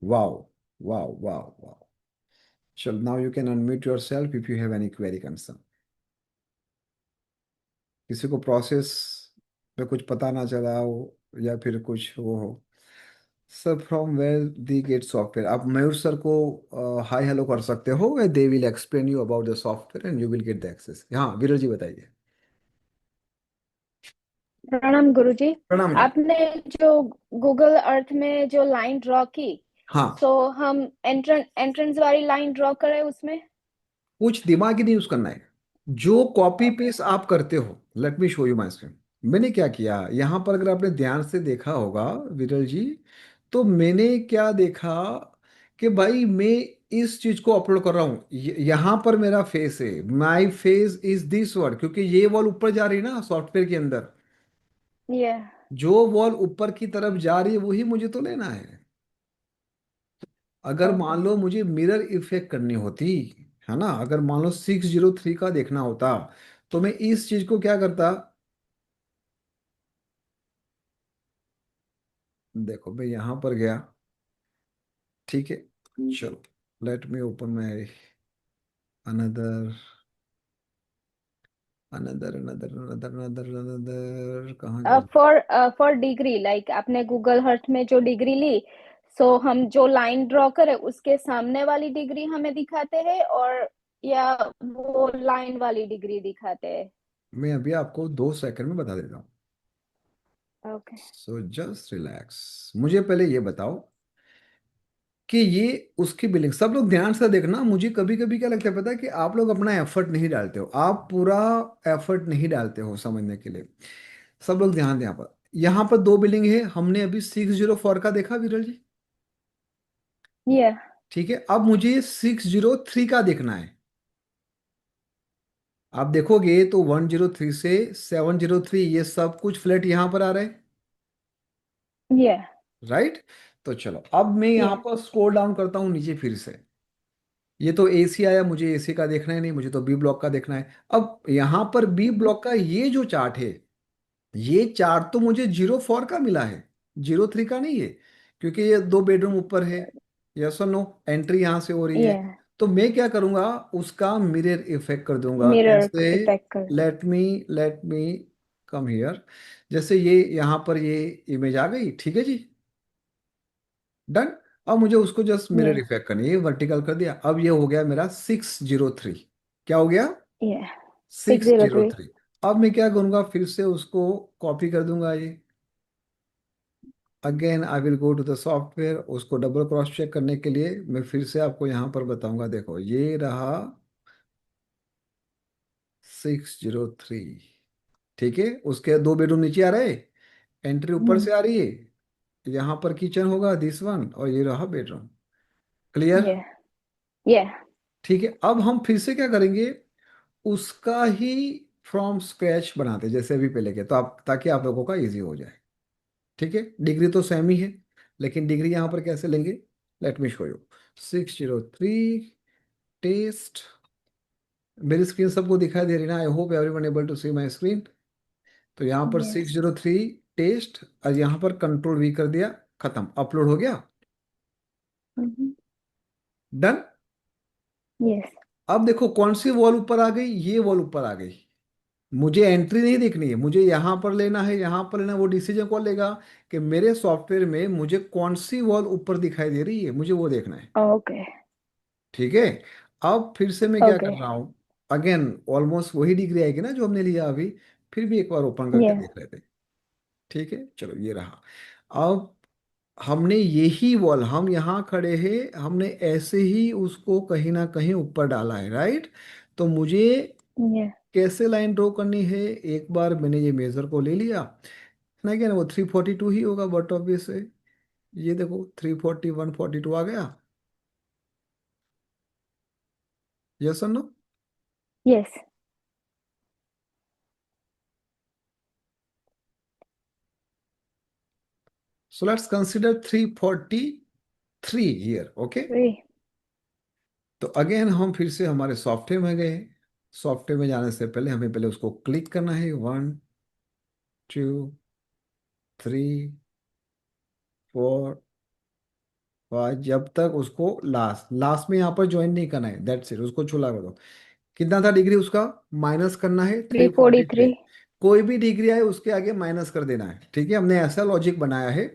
Wow, wow, wow, wow. चल, now you can unmute your self if you have any query concern. किसी को प्रोसेस में कुछ पता ना चला हो या फिर कुछ वो हो, sir from where they get software, आप मयूर सर को हाय हेलो कर सकते हो, they will explain you about the software and you will get the access. हाँ विरल जी बताइए। प्रणाम गुरुजी। प्रणाम जी। आपने जो गूगल अर्थ में जो लाइन ड्रॉ की, हाँ, सो हम एंट्रेंस वाली लाइन ड्रॉ करें उसमें। कुछ दिमाग ही नहीं यूज करना है। जो कॉपी पेस्ट आप करते हो, late me show you my screen. मैंने क्या किया यहाँ पर, अगर आपने ध्यान से देखा होगा विरल जी, तो मैंने क्या देखा कि भाई मैं इस चीज को अपलोड कर रहा हूँ। यहाँ पर मेरा फेस है, my face is this word, क्योंकि ये वॉल ऊपर जा रही है ना सॉफ्टवेयर के अंदर। Yeah. जो वॉल ऊपर की तरफ जा रही है वही मुझे तो लेना है। अगर Okay. मान लो मुझे मिरर इफेक्ट करनी होती, है ना, अगर मान लो 603 का देखना होता, तो मैं इस चीज को क्या करता। देखो मैं यहां पर गया, ठीक है, चलो let me open my another another another another another another, कहाँ गया। फॉर डिग्री, लाइक आपने गूगल अर्थ में जो डिग्री ली, सो हम जो लाइन ड्रॉ करें उसके सामने वाली डिग्री हमें दिखाते हैं, और या वो लाइन वाली डिग्री दिखाते हैं? मैं अभी आपको 2 सेकंड में बता देता हूँ। ओके। सो जस्ट रिलैक्स, मुझे पहले ये बताओ कि ये उसकी बिलिंग, सब लोग ध्यान से देखना। मुझे कभी कभी क्या लगता है पता है, कि आप लोग अपना एफर्ट नहीं डालते हो, आप पूरा एफर्ट नहीं डालते हो समझने के लिए। सब लोग ध्यान दें यहाँ पर 2 बिलिंग है, हमने अभी 604 का देखा विरल जी। ये ठीक है, अब मुझे 603 का देखना है। आप देखोगे तो 103 से 703 ये सब कुछ फ्लैट यहाँ पर आ रहा है, ये राइट। तो चलो अब मैं यहाँ ये पर स्क्रॉल डाउन करता हूँ नीचे फिर से। ये तो एसी आया, मुझे एसी का देखना ही नहीं, मुझे तो बी ब्लॉक का देखना है। अब यहाँ पर बी ब्लॉक का ये जो चार्ट है, ये चार्ट तो मुझे 04 का मिला है, 03 का नहीं है, क्योंकि ये 2 बेडरूम ऊपर है। यस और नो, एंट्री यहाँ से हो रही है। ये तो मैं क्या करूँगा, उसका मिरर इफेक्ट कर दूंगा मिरर कैसे। इफेक्ट कर। Let me come here. जैसे ये यहाँ पर ये इमेज आ गई, ठीक है जी, डन। अब मुझे उसको जस्ट ये मिरर इफेक्ट करनी है, ये वर्टिकल कर दिया। अब ये हो गया मेरा 603। क्या हो गया, ये six six zero zero three three अब मैं क्या करूंगा, फिर से उसको कॉपी कर दूंगा ये। Again I will go to the software, उसको डबल क्रॉस चेक करने के लिए मैं फिर से आपको यहाँ पर बताऊंगा। देखो ये रहा 603, ठीक है। उसके 2 बेडरूम नीचे आ रहे, एंट्री ऊपर से आ रही है, यहाँ पर किचन होगा दिस वन, और ये रहा बेडरूम। क्लियर, ये ये ठीक है। अब हम फिर से क्या करेंगे, उसका ही फ्रॉम स्क्रैच बनाते जैसे अभी पहले के, तो आप, ताकि आप लोगों का इजी हो जाए। ठीक है, डिग्री तो सेम ही है, लेकिन डिग्री यहाँ पर कैसे लेंगे, let me show you. 603 test, मेरी स्क्रीन सबको दिखाई दे रही ना, I hope everyone able to see my screen. तो यहाँ पर यस 603 टेस्ट, और यहाँ पर कंट्रोल वी कर दिया, खत्म, अपलोड हो गया, डन। यस अब देखो कौन सी वॉल ऊपर आ गई, ये वॉल ऊपर आ गई। मुझे एंट्री नहीं देखनी है, मुझे यहाँ पर लेना है, यहाँ पर लेना है। वो डिसीजन कौन लेगा कि मेरे सॉफ्टवेयर में मुझे कौन सी वॉल ऊपर दिखाई दे रही है, मुझे वो देखना है। ओके ठीक है, अब फिर से मैं क्या ओके कर रहा हूँ, अगेन ऑलमोस्ट वही डिग्री आएगी ना जो हमने लिया अभी, फिर भी एक बार ओपन ये करके देख लेते हैं। ठीक है, चलो ये रहा। अब हमने यही वॉल, हम यहाँ खड़े हैं, हमने ऐसे ही उसको कहीं ना कहीं ऊपर डाला है, राइट। तो मुझे ये कैसे लाइन ड्रॉ करनी है, एक बार मैंने ये मेजर को ले लिया ना, क्या ना, वो 342 ही होगा, बट ऑब्वियस है। ये देखो 340 142 आ गया, यस और no. Yes so let's consider 343 here, okay. Three तो अगेन हम फिर से हमारे सॉफ्टवेयर में गए। सॉफ्टवेयर में जाने से पहले हमें पहले उसको क्लिक करना है, 1 2 3 4 5, जब तक उसको लास्ट लास्ट में यहाँ पर ज्वाइन नहीं करना है, दैट्स इट, उसको छुला कर दो। कितना था डिग्री उसका, माइनस करना है थ्री फोर्टी 343। थ्री कोई भी डिग्री आए उसके आगे माइनस कर देना है, ठीक है। हमने ऐसा लॉजिक बनाया है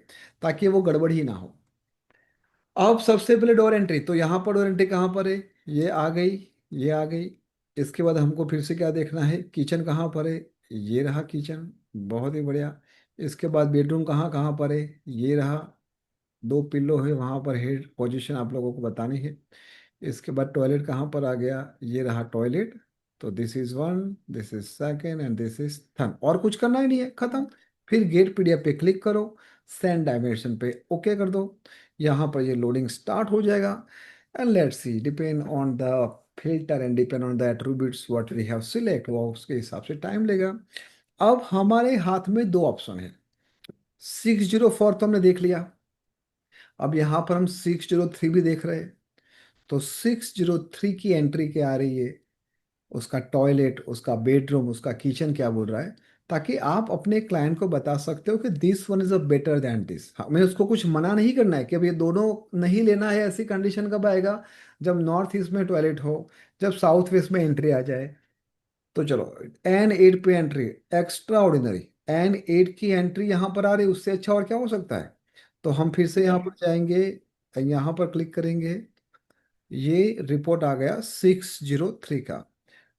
ताकि वो गड़बड़ ही ना हो। अब सबसे पहले डोर एंट्री, तो यहाँ पर डोर एंट्री कहाँ पर है, ये आ गई, ये आ गई। इसके बाद हमको फिर से क्या देखना है, किचन कहाँ पर है, ये रहा किचन, बहुत ही बढ़िया। इसके बाद बेडरूम कहाँ कहाँ पर है, ये रहा, 2 पिल्लो है वहाँ पर, हेड पोजीशन आप लोगों को बतानी है। इसके बाद टॉयलेट कहाँ पर आ गया, ये रहा टॉयलेट। तो this is one, this is second and this is third, और कुछ करना ही नहीं है, खत्म। फिर गेट पीडीएफ पे क्लिक करो, सेंड डायमेंशन पे ओके कर दो। यहाँ पर ये लोडिंग स्टार्ट हो जाएगा। And let's see, depend on the filter and depend on the attributes what we have select, वो उसके हिसाब से टाइम लेगा। अब हमारे हाथ में दो ऑप्शन है। 604 तो हमने देख लिया, अब यहाँ पर हम 603 भी देख रहे हैं। तो 603 की एंट्री क्या आ रही है, उसका टॉयलेट, उसका बेडरूम, उसका किचन क्या बोल रहा है, ताकि आप अपने क्लाइंट को बता सकते हो कि this one is a better than this. हमें उसको कुछ मना नहीं करना है कि अब ये दोनों नहीं लेना है। ऐसी कंडीशन कब आएगा, जब नॉर्थ ईस्ट में टॉयलेट हो, जब साउथ वेस्ट में एंट्री आ जाए। तो चलो, एन एट पे entry, extraordinary, N eight की एंट्री यहाँ पर आ रही, उससे अच्छा और क्या हो सकता है। तो हम फिर से यहाँ पर जाएंगे, यहाँ पर क्लिक करेंगे, ये रिपोर्ट आ गया 603 का।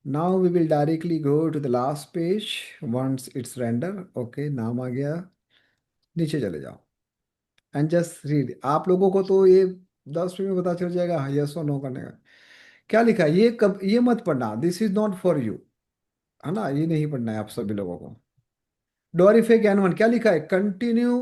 Now we will directly go to the last page once it's render. Okay, नाम आ गया, नीचे चले जाओ एंड जस्ट रीड। आप लोगों को तो ये 10 मिनट में पता चल जाएगा यस और नो करने का। क्या लिखा है, ये कब, ये मत पढ़ना, this is not for you, है ना, ये नहीं पढ़ना है आप सभी लोगों को। डोरिफे कैन वन क्या लिखा है, continue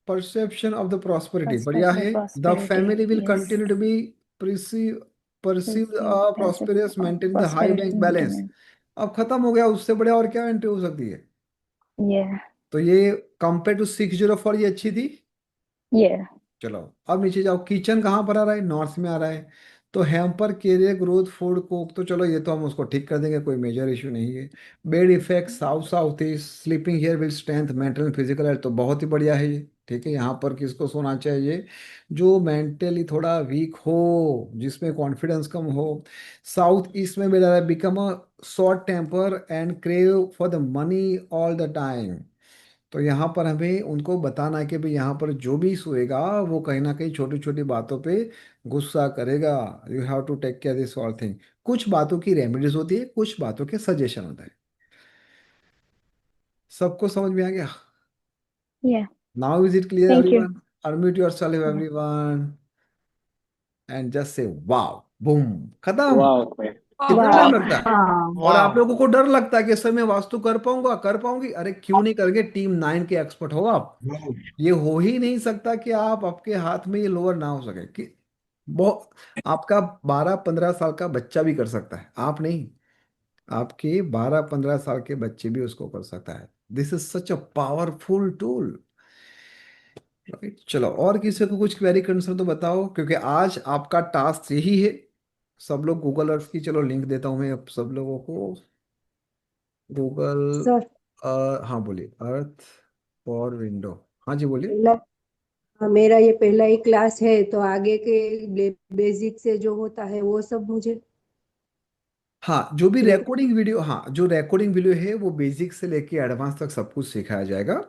perception of the prosperity, बढ़िया Prosperity, है। The prosperity. Family will Yes. Continue to be perceive perceive Perceived as a prosperous maintain the high prosperity bank balance. maintenance. अब खत्म हो गया, उससे बढ़िया और क्या एंट्री हो सकती है। Yeah. तो ये कंपेयर टू 604 ये अच्छी थी। Yeah. चलो अब नीचे जाओ, किचन कहाँ पर आ रहा है, नॉर्थ में आ रहा है। तो hamper career growth food coke, तो चलो ये तो हम उसको ठीक कर देंगे, कोई मेजर इशू नहीं है। Bed effect south south east, sleeping here will strength mental and physical health, तो बहुत ही बढ़िया है ये। ठीक है, यहाँ पर किसको सोना चाहिए, जो मेंटली थोड़ा वीक हो, जिसमें कॉन्फिडेंस कम हो। साउथ ईस्ट में मेरा become a short temper and crave for the money all the time. तो यहाँ पर हमें उनको बताना है कि भाई यहाँ पर जो भी सोएगा वो कहीं ना कहीं छोटी छोटी बातों पे गुस्सा करेगा। You have to take care this all thing. कुछ बातों की रेमेडीज होती है, कुछ बातों के सजेशन होता है। सबको समझ में आ गया। Yeah. Now is it clear Thank you. Everyone? Unmute yourself Yeah. Everyone and just से वाओ, बूम, खत्म। वाह भाई। कितना टाइम Wow. लगता है, और आप वाह। लोगों को डर लगता है कि सर मैं वास्तु कर पाऊंगा, कर पाऊंगी, अरे क्यों नहीं करेंगे, टीम 9 के एक्सपर्ट हो आप। Wow. ये हो ही नहीं सकता कि आप, आपके हाथ में ये लोअर ना हो सके कि बहुत, आपका 12-15 साल का बच्चा भी कर सकता है, आप नहीं, आपके 12-15 साल के बच्चे भी उसको कर सकता है। This is such a powerful tool, right. चलो, और किसी को कुछ क्वेरी कंसर्न तो बताओ, क्योंकि आज आपका टास्क यही है। सब लोग गूगल अर्थ की, चलो लिंक देता हूँ मैं अब सब लोगों को। गूगल, सर हाँ बोलिए, अर्थ फॉर विंडो, हाँ जी बोलिए। पहला मेरा ये पहला ही क्लास है, तो आगे के बेसिक से जो होता है वो सब मुझे हाँ, जो भी क्लियर। रिकॉर्डिंग वीडियो, हाँ जो रिकॉर्डिंग वीडियो है वो बेसिक से लेके एडवांस तक सब कुछ सिखाया जाएगा।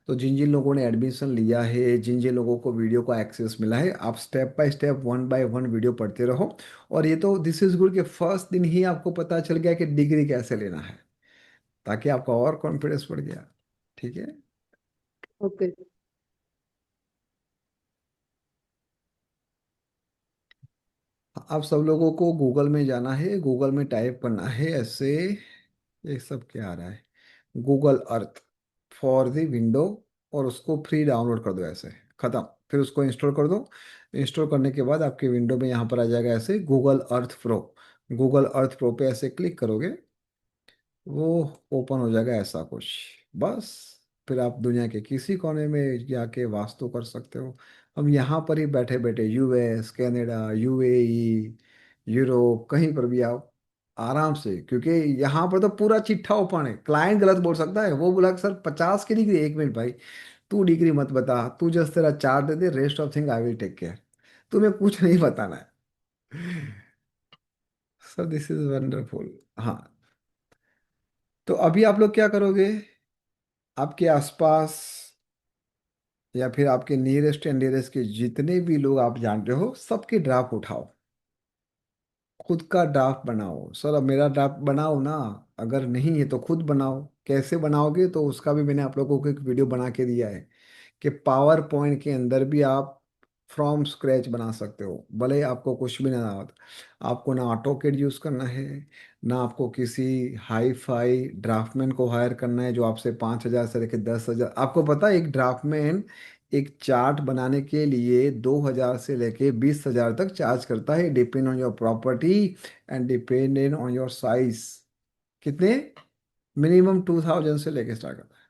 तो जिन जिन लोगों ने एडमिशन लिया है, जिन जिन लोगों को वीडियो का एक्सेस मिला है, आप step by step, one by one video पढ़ते रहो। और ये तो दिस इज गुड के फर्स्ट दिन ही आपको पता चल गया कि डिग्री कैसे लेना है, ताकि आपका और कॉन्फिडेंस बढ़ गया। ठीक है, ओके। आप सब लोगों को गूगल में जाना है, गूगल में टाइप करना है ऐसे, ये सब क्या आ रहा है, Google earth for the window, और उसको फ्री डाउनलोड कर दो ऐसे, खत्म। फिर उसको इंस्टॉल कर दो। इंस्टॉल करने के बाद आपके विंडो में यहाँ पर आ जाएगा ऐसे Google Earth pro. Google Earth pro पे ऐसे क्लिक करोगे, वो ओपन हो जाएगा ऐसा कुछ, बस। फिर आप दुनिया के किसी कोने में जाके वास्तु कर सकते हो। हम यहाँ पर ही बैठे बैठे यूएस, कनाडा, यूएई, यूरोप, कहीं पर भी आप आराम से, क्योंकि यहाँ पर तो पूरा चिट्ठा ओपन है। क्लाइंट गलत बोल सकता है, वो बोला कि सर 50 की डिग्री, 1 मिनट भाई, तू डिग्री मत बता, तू जस्ट तेरा चार्ट दे दे, rest of thing I will take care, तुम्हें कुछ नहीं बताना है। Sir this is wonderful. हाँ, तो अभी आप लोग क्या करोगे, आपके आसपास या फिर आपके नियरेस्ट एंड डियरेस्ट के जितने भी लोग आप जानते हो, सबके ड्राफ्ट उठाओ, खुद का ड्राफ्ट बनाओ। सर अब मेरा ड्राफ्ट बनाओ ना, अगर नहीं है तो खुद बनाओ। कैसे बनाओगे, तो उसका भी मैंने आप लोगों को एक वीडियो बना के दिया है कि पावर पॉइंट के अंदर भी आप फ्रॉम स्क्रैच बना सकते हो, भले ही आपको कुछ भी ना आता। आपको ना ऑटो कैड यूज करना है, ना आपको किसी हाई फाई ड्राफ्टमैन को हायर करना है जो आपसे 5,000 से लेकर 10,000। आपको पता है एक ड्राफ्टमैन एक चार्ट बनाने के लिए 2,000 से लेके 20,000 तक चार्ज करता है, depend on your property and dependent on your size. कितने? मिनिमम 2,000 से लेके स्टार्ट करता है।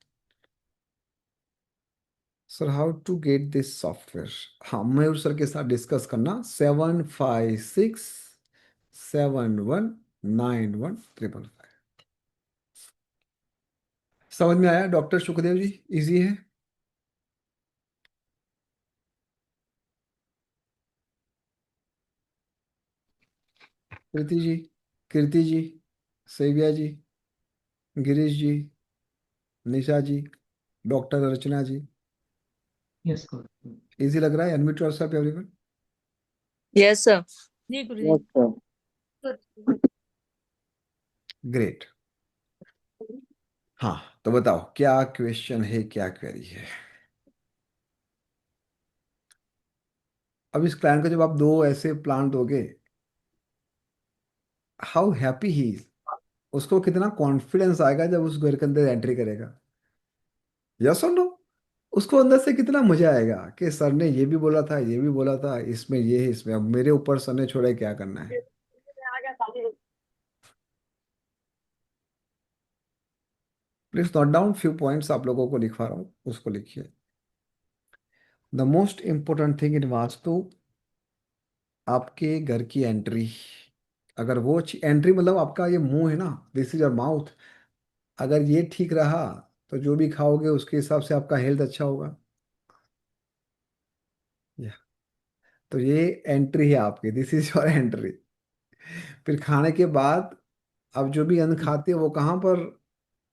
Sir how to get this software? हाँ, मयूर सर के साथ डिस्कस करना। 7567191555। समझ में आया डॉक्टर सुखदेव जी? इजी है। Kriti ji, Kirti ji, Sevia ji, Girish ji, Nisha ji, doctor Archana ji, Yes, sir. Easy लग रहा है? Unmute your self everyone. Yes, sir. जी गुरुजी। ग्रेट। हाँ, तो बताओ क्या क्वेश्चन है, क्या क्वेरी है? अब इस क्लाइंट को जब आप दो ऐसे प्लांट दोगे, हाउ हैप्पी ही इज, उसको कितना कॉन्फिडेंस आएगा जब उस घर के अंदर एंट्री करेगा? यस और नो? उसको अंदर से कितना मजा आएगा कि सर ने ये भी बोला था, ये भी बोला था, इसमें ये है, इसमें अब मेरे ऊपर सर ने छोड़ा है, क्या करना है? Please note down few points, आप लोगों को लिखवा रहा हूँ, उसको लिखिए। The most important thing in vastu, आपके घर की एंट्री। अगर वो एंट्री मतलब आपका ये मुंह है ना, दिस इज योर माउथ, अगर ये ठीक रहा तो जो भी खाओगे उसके हिसाब से आपका हेल्थ अच्छा होगा। या, तो ये एंट्री है आपकी, दिस इज योर एंट्री। फिर खाने के बाद आप जो भी अन्न खाते हो वो कहाँ पर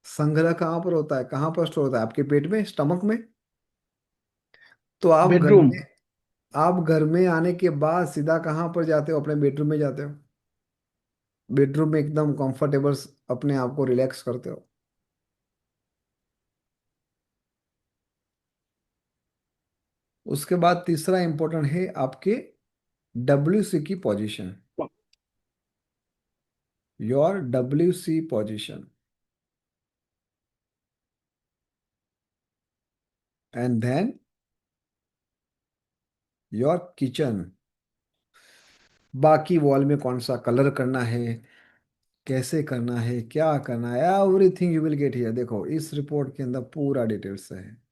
संग्रह, कहाँ पर होता है, कहाँ पर स्टोर होता है? आपके पेट में, स्टमक में। तो बेडरूम। आप घर में आने के बाद सीधा कहाँ पर जाते हो? अपने बेडरूम में जाते हो। बेडरूम में एकदम कंफर्टेबल अपने आप को रिलैक्स करते हो। उसके बाद तीसरा इंपॉर्टेंट है आपके WC की position, your WC position, and then your kitchen. बाकी वॉल में कौन सा कलर करना है, कैसे करना है, क्या करना है, everything you will get here. देखो इस रिपोर्ट के अंदर पूरा डिटेल्स है।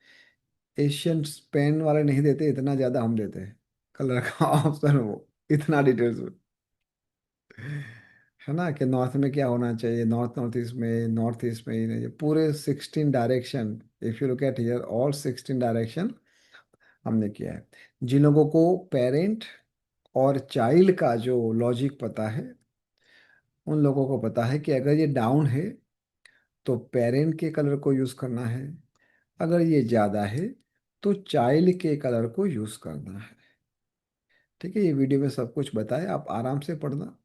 एशियन पेन वाले नहीं देते इतना ज्यादा, हम देते हैं कलर का ऑप्शन, वो इतना डिटेल्स है ना, कि नॉर्थ में क्या होना चाहिए, नॉर्थ ईस्ट में, नॉर्थ ईस्ट में ही नहीं, ये पूरे 16 direction. If you look at here all 16 direction हमने किया है। जिन लोगों को पेरेंट और चाइल्ड का जो लॉजिक पता है, उन लोगों को पता है कि अगर ये डाउन है तो पेरेंट के कलर को यूज करना है, अगर ये ज्यादा है तो चाइल्ड के कलर को यूज करना है। ठीक है, ये वीडियो में सब कुछ बताया, आप आराम से पढ़ना,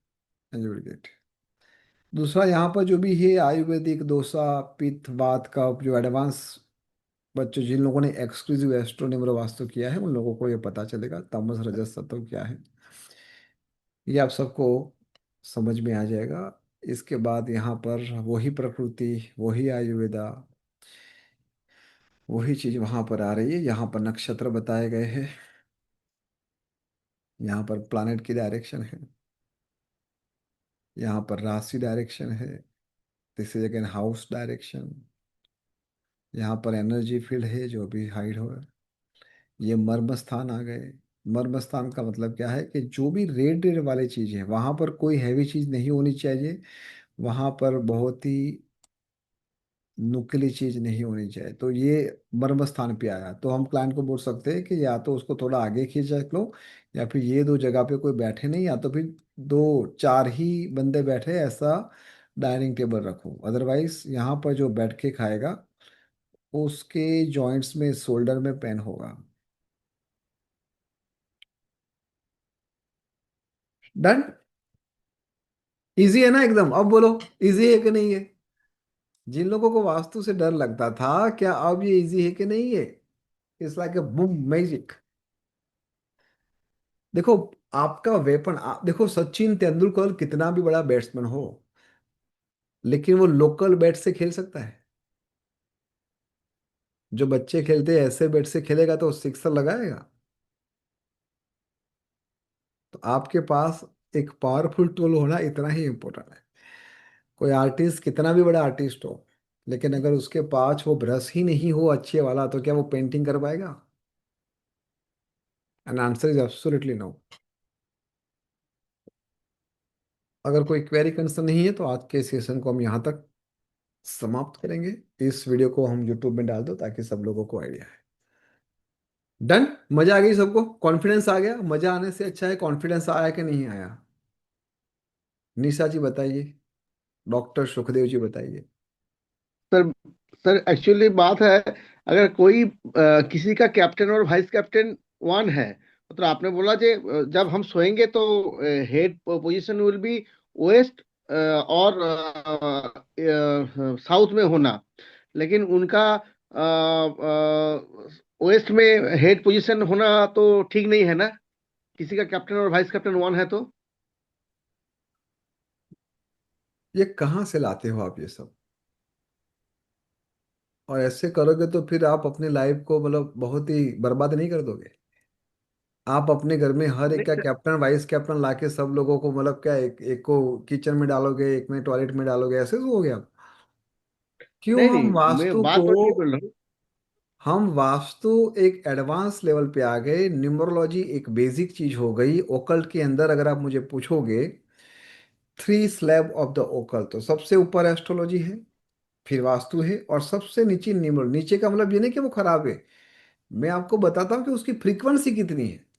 एंजॉय गेट। दूसरा यहाँ पर जो भी है आयुर्वेदिक दोसा पित्त वात कफ, जो एडवांस बच्चों जिन लोगों ने एक्सक्लूसिव एस्ट्रो वास्तु किया है उन लोगों को ये पता चलेगा तमस रजस सत्व क्या है, ये आप सबको समझ में आ जाएगा। इसके बाद यहाँ पर वही प्रकृति, वही आयुर्वेदा, वही चीज वहां पर आ रही है। यहाँ पर नक्षत्र बताए गए हैं, यहाँ पर प्लानेट की डायरेक्शन है, यहाँ पर राशि डायरेक्शन है, this is again house direction. यहाँ पर एनर्जी फील्ड है जो भी हाइड हो, ये मर्म स्थान आ गए। मर्म स्थान का मतलब क्या है कि जो भी रेड रेड वाली चीज है वहां पर कोई हैवी चीज नहीं होनी चाहिए, वहां पर बहुत ही नुकीली चीज नहीं होनी चाहिए। तो ये मर्म स्थान पे आया, तो हम क्लाइंट को बोल सकते हैं कि या तो उसको थोड़ा आगे खींच रख लो, या फिर ये दो जगह पे कोई बैठे नहीं, या तो फिर दो चार ही बंदे बैठे ऐसा डाइनिंग टेबल रखो। अदरवाइज यहाँ पर जो बैठ के खाएगा उसके जॉइंट्स में, शोल्डर में पेन होगा। डन? इजी है ना एकदम? अब बोलो इजी है कि नहीं है? जिन लोगों को वास्तु से डर लगता था, क्या अब ये इजी है कि नहीं है? It's like a boom magic. देखो, आपका वेपन देखो, सचिन तेंदुलकर कितना भी बड़ा बैट्समैन हो, लेकिन वो लोकल बैट से खेल सकता है। जो बच्चे खेलते हैं ऐसे बैट से खेलेगा तो सिक्सर लगाएगा। तो आपके पास एक पावरफुल टूल होना इतना ही इम्पोर्टेंट है। कोई आर्टिस्ट कितना भी बड़ा आर्टिस्ट हो, लेकिन अगर उसके पास वो ब्रश ही नहीं हो अच्छे वाला, तो क्या वो पेंटिंग कर पाएगा? And answer is absolutely no. अगर कोई क्वेरी कंसर्न नहीं है तो आज के सेशन को हम यहाँ तक समाप्त करेंगे। इस वीडियो को हम यूट्यूब में डाल दो ताकि सब लोगों को आइडिया है। डन। मजा आ गई सबको? कॉन्फिडेंस आ गया? मजा आने से अच्छा है कॉन्फिडेंस आया कि नहीं आया? निशा जी बताइए, डॉक्टर सुखदेव जी बताइए। सर सर एक्चुअली बात है, अगर कोई किसी का कैप्टन और वाइस कैप्टन वन है, मतलब आपने बोला जे जब हम सोएंगे तो head position will be west और साउथ में होना, लेकिन उनका वेस्ट में हेड पोजीशन होना तो ठीक नहीं है ना? किसी का कैप्टन और वाइस कैप्टन वन है तो। ये कहाँ से लाते हो आप ये सब? और ऐसे करोगे तो फिर आप अपनी लाइफ को मतलब बहुत ही बर्बाद नहीं कर दोगे? आप अपने घर में हर एक नहीं का सर, कैप्टन वाइस कैप्टन लाके सब लोगों को मतलब क्या, एक को किचन में डालोगे, एक में टॉयलेट में डालोगे, ऐसे तो हो गया? क्यों नहीं हम नहीं, मैं वास्तु को, बात और ये बोल रहा हूँ। हम वास्तु एक एडवांस लेवल पे आ गए, न्यूमरोलॉजी एक बेसिक चीज हो गई। ओकल्ट के अंदर अगर आप मुझे पूछोगे, three slab of the occult, तो सबसे ऊपर एस्ट्रोलॉजी है, फिर वास्तु है, और सबसे नीचे न्यूमरो। नीचे का मतलब ये नहीं कि वो खराब है, मैं आपको बताता हूँ कि उसकी फ्रीक्वेंसी कितनी है।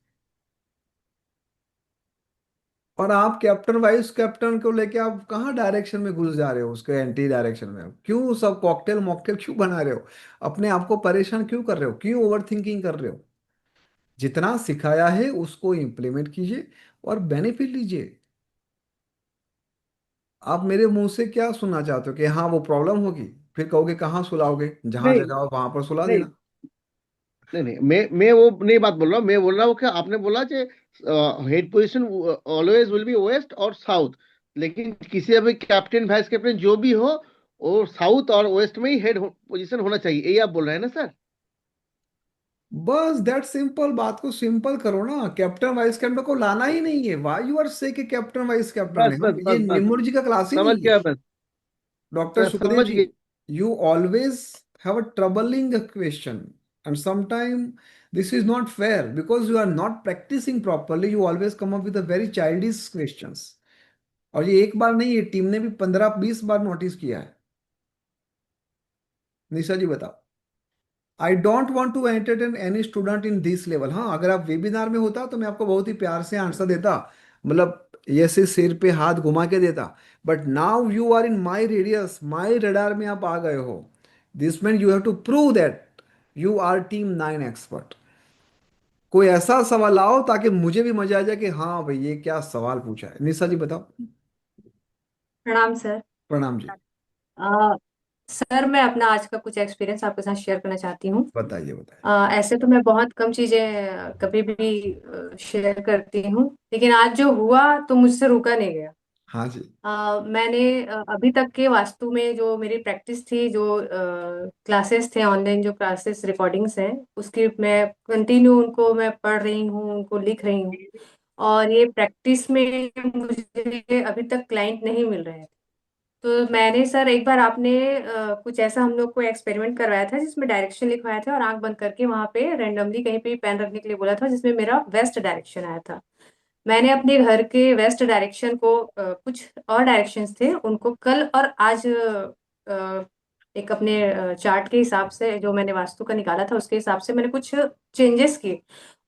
और आप कैप्टन वाइस कैप्टन को लेके आप कहाँ डायरेक्शन में घुस जा रहे हो, उसके एंटी डायरेक्शन में? क्यों सब कॉकटेल मॉकटेल क्यों बना रहे हो? अपने आप को परेशान क्यों कर रहे हो? क्यों ओवर थिंकिंग कर रहे हो? जितना सिखाया है उसको इम्प्लीमेंट कीजिए और बेनिफिट लीजिए। आप मेरे मुंह से क्या सुनना चाहते हो कि हाँ वो प्रॉब्लम होगी, फिर कहोगे कहाँ सुलाओगे? जहां नहीं जगह हो वहां पर सुला नहीं देना। नहीं नहीं, मैं वो नहीं बात बोल रहा हूँ। मैं बोल रहा हूँ कि आपने बोला कि head position always will be west और साउथ, लेकिन किसी अभी कैप्टन वाइस कैप्टन जो भी हो, वो साउथ और वेस्ट में ही हेड पोजीशन होना चाहिए, यही आप बोल रहे हैं ना सर? बस दैट सिंपल। बात को सिंपल करो ना, कैप्टन वाइस कैप्टन को लाना ही नहीं है। वाई यू आर से कि कैप्टन वाइस कैप्टन बस है? बस हम ये बस बस, न्यूमरोलॉजी का क्लास ही समझ नहीं है। गया बस। डॉक्टर सर सुखदेव समझ जी, गया। you always have a troubling question, and sometimes this is not fair because you are not practicing properly. You always come up with a very childish questions, और ये एक बार नहीं है, टीम ने भी 15-20 बार नोटिस किया है। निशा जी बताओ। I don't want to entertain any student in this level. हाँ, अगर आप वेबिनार में होता तो मैं आपको बहुत ही प्यार से आंसर देता, मतलब ऐसे सिर पे हाथ घुमा के देता। But now you are in my radius, my radar में आप आ गए हो। This mean you have to prove that you are team 9 expert. कोई ऐसा सवाल लाओ ताकि मुझे भी मजा आ जाए कि हाँ भाई ये क्या सवाल पूछा है। निशा जी बताओ। प्रणाम सर। प्रणाम जी। अ, सर मैं अपना आज का कुछ एक्सपीरियंस आपके साथ शेयर करना चाहती हूँ। बताइए बताइए। ऐसे तो मैं बहुत कम चीजें कभी भी शेयर करती हूँ, लेकिन आज जो हुआ तो मुझसे रुका नहीं गया। हाँ जी। मैंने अभी तक के वास्तु में जो मेरी प्रैक्टिस थी, जो क्लासेस थे, ऑनलाइन जो क्लासेस रिकॉर्डिंग्स हैं, उसकी मैं कंटिन्यू उनको मैं पढ़ रही हूँ, उनको लिख रही हूँ। और ये प्रैक्टिस में मुझे अभी तक क्लाइंट नहीं मिल रहे हैं। तो मैंने सर एक बार आपने कुछ ऐसा हम लोग को एक्सपेरिमेंट करवाया था जिसमें डायरेक्शन लिखवाया था और आंख बंद करके वहां पे रैंडमली कहीं पे पेन रखने के लिए बोला था, जिसमें मेरा वेस्ट डायरेक्शन आया था। मैंने अपने घर के वेस्ट डायरेक्शन को कुछ और डायरेक्शंस थे उनको कल और आज एक अपने चार्ट के हिसाब से जो मैंने वास्तु का निकाला था उसके हिसाब से मैंने कुछ चेंजेस किए,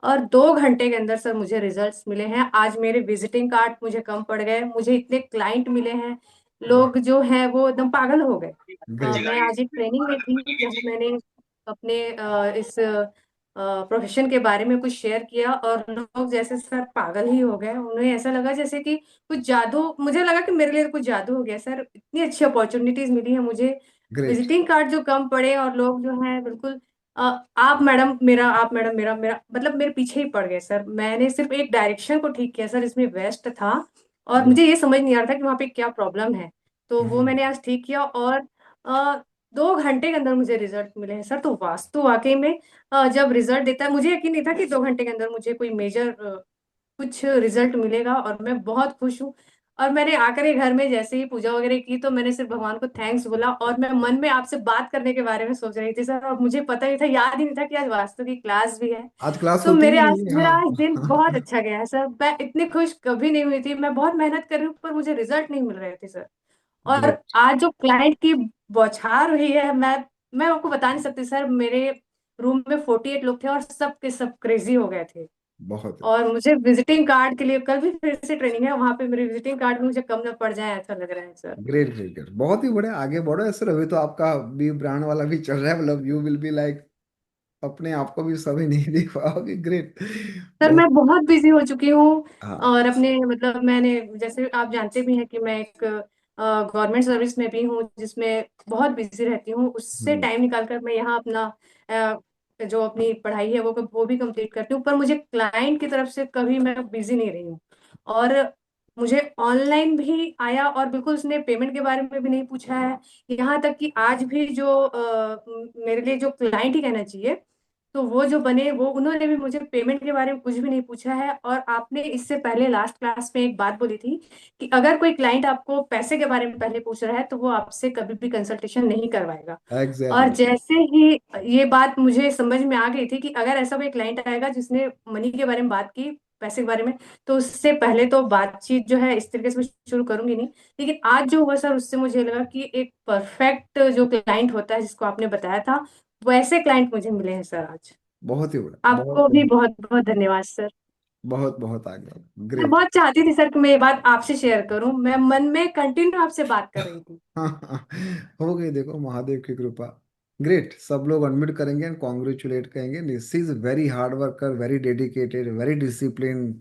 और 2 घंटे के अंदर सर मुझे रिजल्ट्स मिले हैं। आज मेरे विजिटिंग कार्ड मुझे कम पड़ गए, मुझे इतने क्लाइंट मिले हैं, लोग जो हैं वो एकदम पागल हो गए। ग्रेट। मैं आज एक ट्रेनिंग में थी जहाँ मैंने अपने इस प्रोफेशन के बारे में कुछ शेयर किया और लोग जैसे सर पागल ही हो गए। उन्हें ऐसा लगा जैसे कि कुछ जादू, मुझे लगा कि मेरे लिए कुछ जादू हो गया सर, इतनी अच्छी अपॉर्चुनिटीज मिली है मुझे। ग्रेट। विजिटिंग कार्ड जो कम पड़े और लोग जो हैं बिल्कुल आप मैडम मेरा मेरा मतलब मेरे पीछे ही पड़ गए सर। मैंने सिर्फ एक डायरेक्शन को ठीक किया सर, इसमें वेस्ट था और गुड। मुझे ये समझ नहीं आ रहा था कि वहाँ पे क्या प्रॉब्लम है। तो वो हम्म। मैंने आज ठीक किया और 2 घंटे के अंदर मुझे रिजल्ट मिले हैं सर। तो वास्तु वाकई में जब रिजल्ट देता है, मुझे यकीन नहीं था कि 2 घंटे के अंदर मुझे कोई मेजर कुछ रिजल्ट मिलेगा और मैं बहुत खुश हूँ। और मैंने आकर के घर में जैसे ही पूजा वगैरह की तो मैंने सिर्फ भगवान को थैंक्स बोला और मैं मन में आपसे बात करने के बारे में सोच रही थी सर, और मुझे पता नहीं था, याद ही नहीं था कि आज वास्तु की क्लास भी है। आज क्लास तो होती मेरे भी आज नहीं है, मेरा आज दिन बहुत हाँ। अच्छा गया है सर। मैं इतनी खुश कभी नहीं हुई थी। मैं बहुत मेहनत कर रही हूँ पर मुझे रिजल्ट नहीं मिल रहे थे सर। और ग्रेट। आज जो क्लाइंट की बौछार हुई है, मैं आपको बता नहीं सकती सर। मेरे रूम में 48 लोग थे और सब के सब क्रेजी हो गए थे। बहुत और मुझे विजिटिंग कार्ड के लिए कल भी फिर से ट्रेनिंग है, वहां पे मेरी विजिटिंग कार्ड में मुझे कम ना पड़ जाए ऐसा लग रहा है सर। ग्रेट ग्रेट ग्रेट, बहुत ही बड़े आगे बढ़ो ऐसे। अभी तो आपका भी ब्रांड वाला भी चल रहा है, मतलब यू विल बी लाइक, अपने आप को भी सभी नहीं देख पाओगे। ग्रेट। सर बहुत। मैं बहुत बिजी हो चुकी हूँ। हाँ। और अपने मतलब मैंने, जैसे आप जानते भी हैं कि मैं एक गवर्नमेंट सर्विस में भी हूँ जिसमें बहुत बिजी रहती हूँ। उससे हम्म। टाइम निकाल कर मैं यहाँ अपना जो अपनी पढ़ाई है वो भी कंप्लीट करती हूँ। पर मुझे क्लाइंट की तरफ से कभी मैं बिजी नहीं रही हूँ। और मुझे ऑनलाइन भी आया और बिल्कुल उसने पेमेंट के बारे में भी नहीं पूछा है। यहाँ तक कि आज भी जो मेरे लिए जो क्लाइंट ही कहना चाहिए, तो वो जो बने वो उन्होंने भी मुझे पेमेंट के बारे में कुछ भी नहीं पूछा है। और आपने इससे पहले लास्ट क्लास में एक बात बोली थी कि अगर कोई क्लाइंट आपको पैसे के बारे में पहले पूछ रहा है तो वो आपसे कभी भी कंसल्टेशन नहीं करवाएगा। और एग्जैक्टली। जैसे ही ये बात मुझे समझ में आ गई थी कि अगर ऐसा कोई क्लाइंट आएगा जिसने मनी के बारे में बात की, पैसे के बारे में, तो उससे पहले तो बातचीत जो है इस तरीके से मैं शुरू करूंगी नहीं। लेकिन आज जो हुआ सर, उससे मुझे लगा कि एक परफेक्ट जो क्लाइंट होता है जिसको आपने बताया था, वैसे क्लाइंट मुझे मिले हैं सर आज। बहुत ही बड़ा, बहुत आपको भी बहुत बहुत बहुत धन्यवाद सर। बहुत बहुत आगे। मैं ग्रेट। बहुत चाहती थी सर कि मैं ये बात आपसे शेयर करूं। मैं मन में कंटिन्यू आपसे बात कर रही थी। हो गई, देखो महादेव की कृपा। ग्रेट, सब लोग अनम्यूट करेंगे एंड कॉन्ग्रेचुलेट कहेंगे, this is very hard worker, very dedicated, very discipline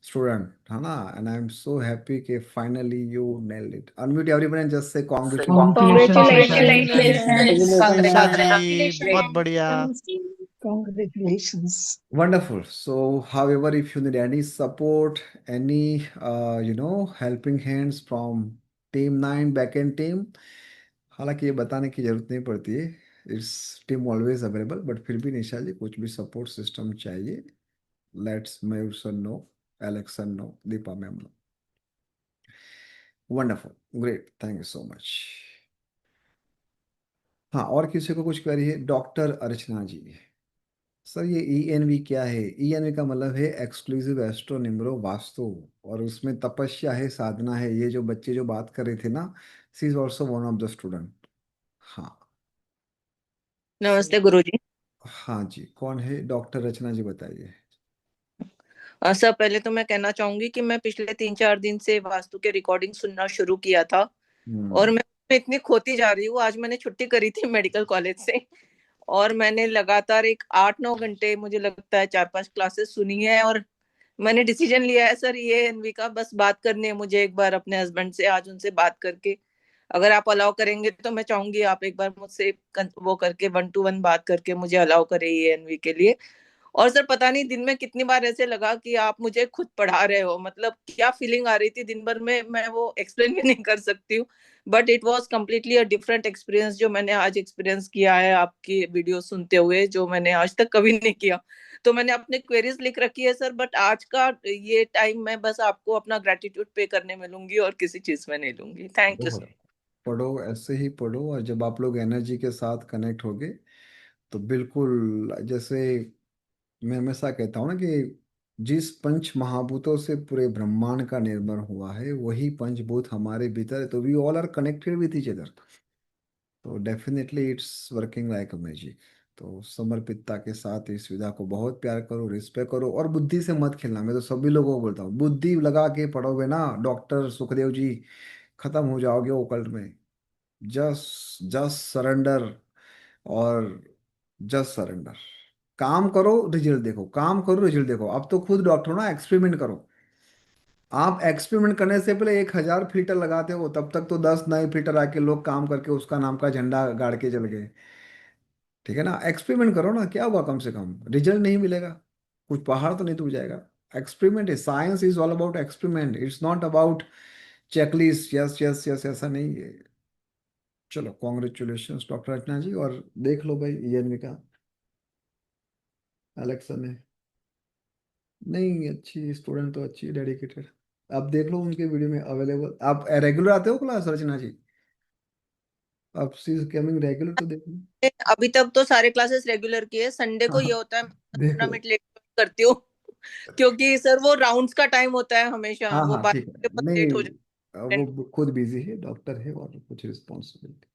student, है ना। And I am so happy कि finally you nailed it. Unmute everyone and just say Congratulations, congratulation. Nisha ji. Congratulations. Congratulations, Nisha Nisha ji, बहुत ji. बढ़िया. Congratulations. Wonderful. So, however, if you need any support, any helping hands from Team 9 backend team, हालांकि ये बताने की जरूरत नहीं पड़ती है, it's team always available, but फिर भी निशा जी कुछ भी सपोर्ट सिस्टम चाहिए, let's Mayur sir no, Alex sir no, Deepa ma'am no. Wonderful, great, thank you so much. हाँ, और किसी को कुछ क्वेरी है? डॉक्टर अर्चना जी। सर ये ईएनवी क्या है? ईएनवी का मतलब है एक्सक्लूसिव एस्ट्रो निम्रो वास्तु, और उसमें तपस्या है, साधना है। ये जो बच्चे जो बात कर रहे थे ना, she is also one of the student. हाँ। नमस्ते गुरुजी। हाँ जी, कौन है? डॉक्टर रचना जी बताइए। सर पहले तो मैं कहना चाहूंगी कि मैं पिछले 3-4 दिन से वास्तु के रिकॉर्डिंग सुनना शुरू किया था और हम्म। मैं इतनी खोती जा रही हूँ। आज मैंने छुट्टी करी थी मेडिकल कॉलेज से और मैंने लगातार एक 8-9 घंटे, मुझे लगता है 4-5 क्लासेस सुनी है। और मैंने डिसीजन लिया है सर, ये एनवी का बस बात करनी है मुझे एक बार अपने हस्बैंड से, आज उनसे बात करके, अगर आप अलाउ करेंगे तो मैं चाहूंगी आप एक बार मुझसे वो करके 1-to-1 बात करके मुझे अलाउ करें ये एनवी के लिए। और सर पता नहीं दिन में कितनी बार ऐसे लगा कि आप मुझे खुद पढ़ा रहे हो, मतलब क्या फीलिंग आ रही थी दिन भर में, मैं वो एक्सप्लेन भी नहीं कर सकती हूँ। But it was completely a different experience जो मैंने आज एक्सपीरियंस किया है आपकी वीडियो सुनते हुए, जो मैंने आज तक कभी नहीं किया। तो मैंने अपने क्वेरीज लिख रखी है सर, बट आज का ये टाइम मैं बस आपको अपना ग्रेटिट्यूड पे करने में लूंगी और किसी चीज में नहीं लूंगी। थैंक यू बहुत सर। पढ़ो, ऐसे ही पढ़ो, और जब आप लोग एनर्जी के साथ कनेक्ट होगे तो बिल्कुल, जैसे मैं हमेशा कहता हूँ ना कि जिस पंच महाभूतों से पूरे ब्रह्मांड का निर्माण हुआ है, वही पंचभूत हमारे भीतर है, तो we all are connected with each other. तो definitely it's working like a magic. तो समर्पितता के साथ इस विधा को बहुत प्यार करो, रिस्पेक्ट करो, और बुद्धि से मत खेलना। मैं तो सभी लोगों को बोलता हूँ, बुद्धि लगा के पढ़ोगे ना डॉक्टर सुखदेव जी, खत्म हो जाओगे ओकल्ट में। जस्ट जस्ट सरेंडर, और जस्ट सरेंडर। काम करो, रिजल्ट देखो, काम करो, रिजल्ट देखो। अब तो खुद डॉक्टर हो ना, एक्सपेरिमेंट करो। आप एक्सपेरिमेंट करने से पहले 1,000 फिल्टर लगाते हो, तब तक तो 10 नए फिल्टर आके लोग काम करके उसका नाम का झंडा गाड़ के चल गए। ठीक है ना, एक्सपेरिमेंट करो ना, क्या हुआ, कम से कम रिजल्ट नहीं मिलेगा, कुछ पहाड़ तो नहीं टूट जाएगा। एक्सपेरिमेंट है, science is all about experiment, it's not about checklist, yes yes yes, ऐसा नहीं है। चलो कॉन्ग्रेचुलेशन डॉक्टर रचना जी, और देख लो भाई ईएनवी का इलेक्शन है। नहीं, अच्छी स्टूडेंट तो अच्छी, डेडिकेटेड। आप देख लो उनके वीडियो में अवेलेबल, आप रेगुलर आते हो क्लास रचना जी? आप सी इज कमिंग रेगुलर तो देख लो। अभी तक तो सारे क्लासेस रेगुलर किए, संडे को हाँ ये होता है देख 15 लो। मिनट लेट करती हूँ क्योंकि सर वो राउंड्स का टाइम होता है हमेशा, हाँ वो हाँ बात ठीक है, के बहुत लेट हो नहीं जाता है। वो खुद बिजी है, डॉक्टर है, और कुछ रिस्पॉन्सिबिलिटी।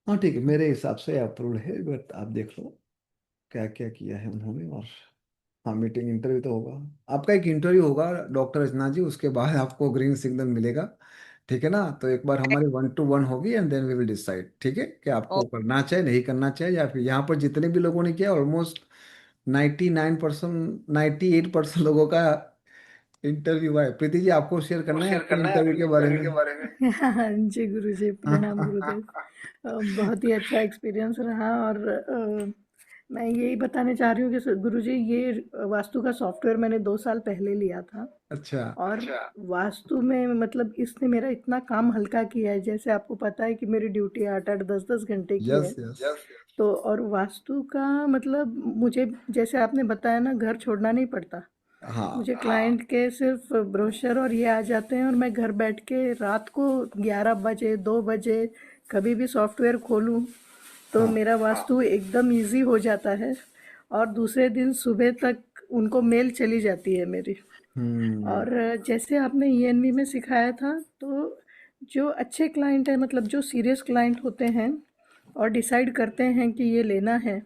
हाँ ठीक है, मेरे हिसाब से अप्रूव्ड है, बट आप देख लो क्या क्या किया है उन्होंने। और हाँ, मीटिंग इंटरव्यू तो होगा, आपका एक इंटरव्यू होगा डॉक्टर रचना जी, उसके बाद आपको ग्रीन सिग्नल मिलेगा। ठीक है ना, तो एक बार हमारी 1-to-1 होगी and then we will decide, ठीक है, कि और आपको करना चाहिए नहीं करना चाहिए, या फिर यहाँ पर जितने भी लोगों ने किया ऑलमोस्ट 99%, 98% लोगों का इंटरव्यू हुआ है। प्रीति जी, आपको शेयर करना है अपने इंटरव्यू के बारे में? हाँ जी गुरुजी, प्रणाम गुरुदेव। बहुत ही अच्छा एक्सपीरियंस रहा। और मैं यही बताने चाह रही हूँ कि गुरुजी, ये वास्तु का सॉफ्टवेयर मैंने 2 साल पहले लिया था। अच्छा। और वास्तु में मतलब इसने मेरा इतना काम हल्का किया है। जैसे आपको पता है कि मेरी ड्यूटी 8-8, 10-10 घंटे की यस है। यस। तो और वास्तु का मतलब मुझे, जैसे आपने बताया ना, घर छोड़ना नहीं पड़ता। हाँ मुझे क्लाइंट के सिर्फ ब्रोशर और ये आ जाते हैं, और मैं घर बैठ के रात को 11 बजे, 2 बजे कभी भी सॉफ्टवेयर खोलूं तो हाँ। मेरा वास्तु एकदम इजी हो जाता है। और दूसरे दिन सुबह तक उनको मेल चली जाती है मेरी। हम्म। और जैसे आपने ईएनवी में सिखाया था, तो जो अच्छे क्लाइंट हैं, मतलब जो सीरियस क्लाइंट होते हैं और डिसाइड करते हैं कि ये लेना है,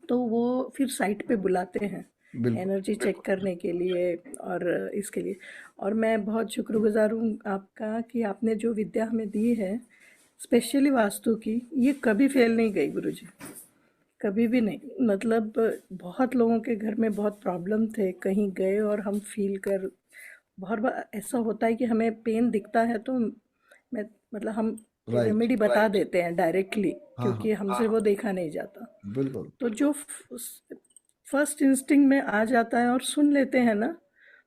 तो वो फिर साइट पे बुलाते हैं बिल्कुल। एनर्जी चेक करने के लिए और इसके लिए। और मैं बहुत शुक्रगुजार हूँ आपका कि आपने जो विद्या हमें दी है, स्पेशली वास्तु की, ये कभी फेल नहीं गई गुरुजी, कभी भी नहीं। मतलब बहुत लोगों के घर में बहुत प्रॉब्लम थे, कहीं गए और हम फील कर, बहुत बार ऐसा होता है कि हमें पेन दिखता है तो मैं, मतलब हम राइट। रेमेडी बता देते हैं डायरेक्टली, हाँ हाँ क्योंकि हमसे वो देखा नहीं जाता। बिल्कुल। तो जो फर्स्ट इंस्टिंक्ट में आ जाता है और सुन लेते हैं ना,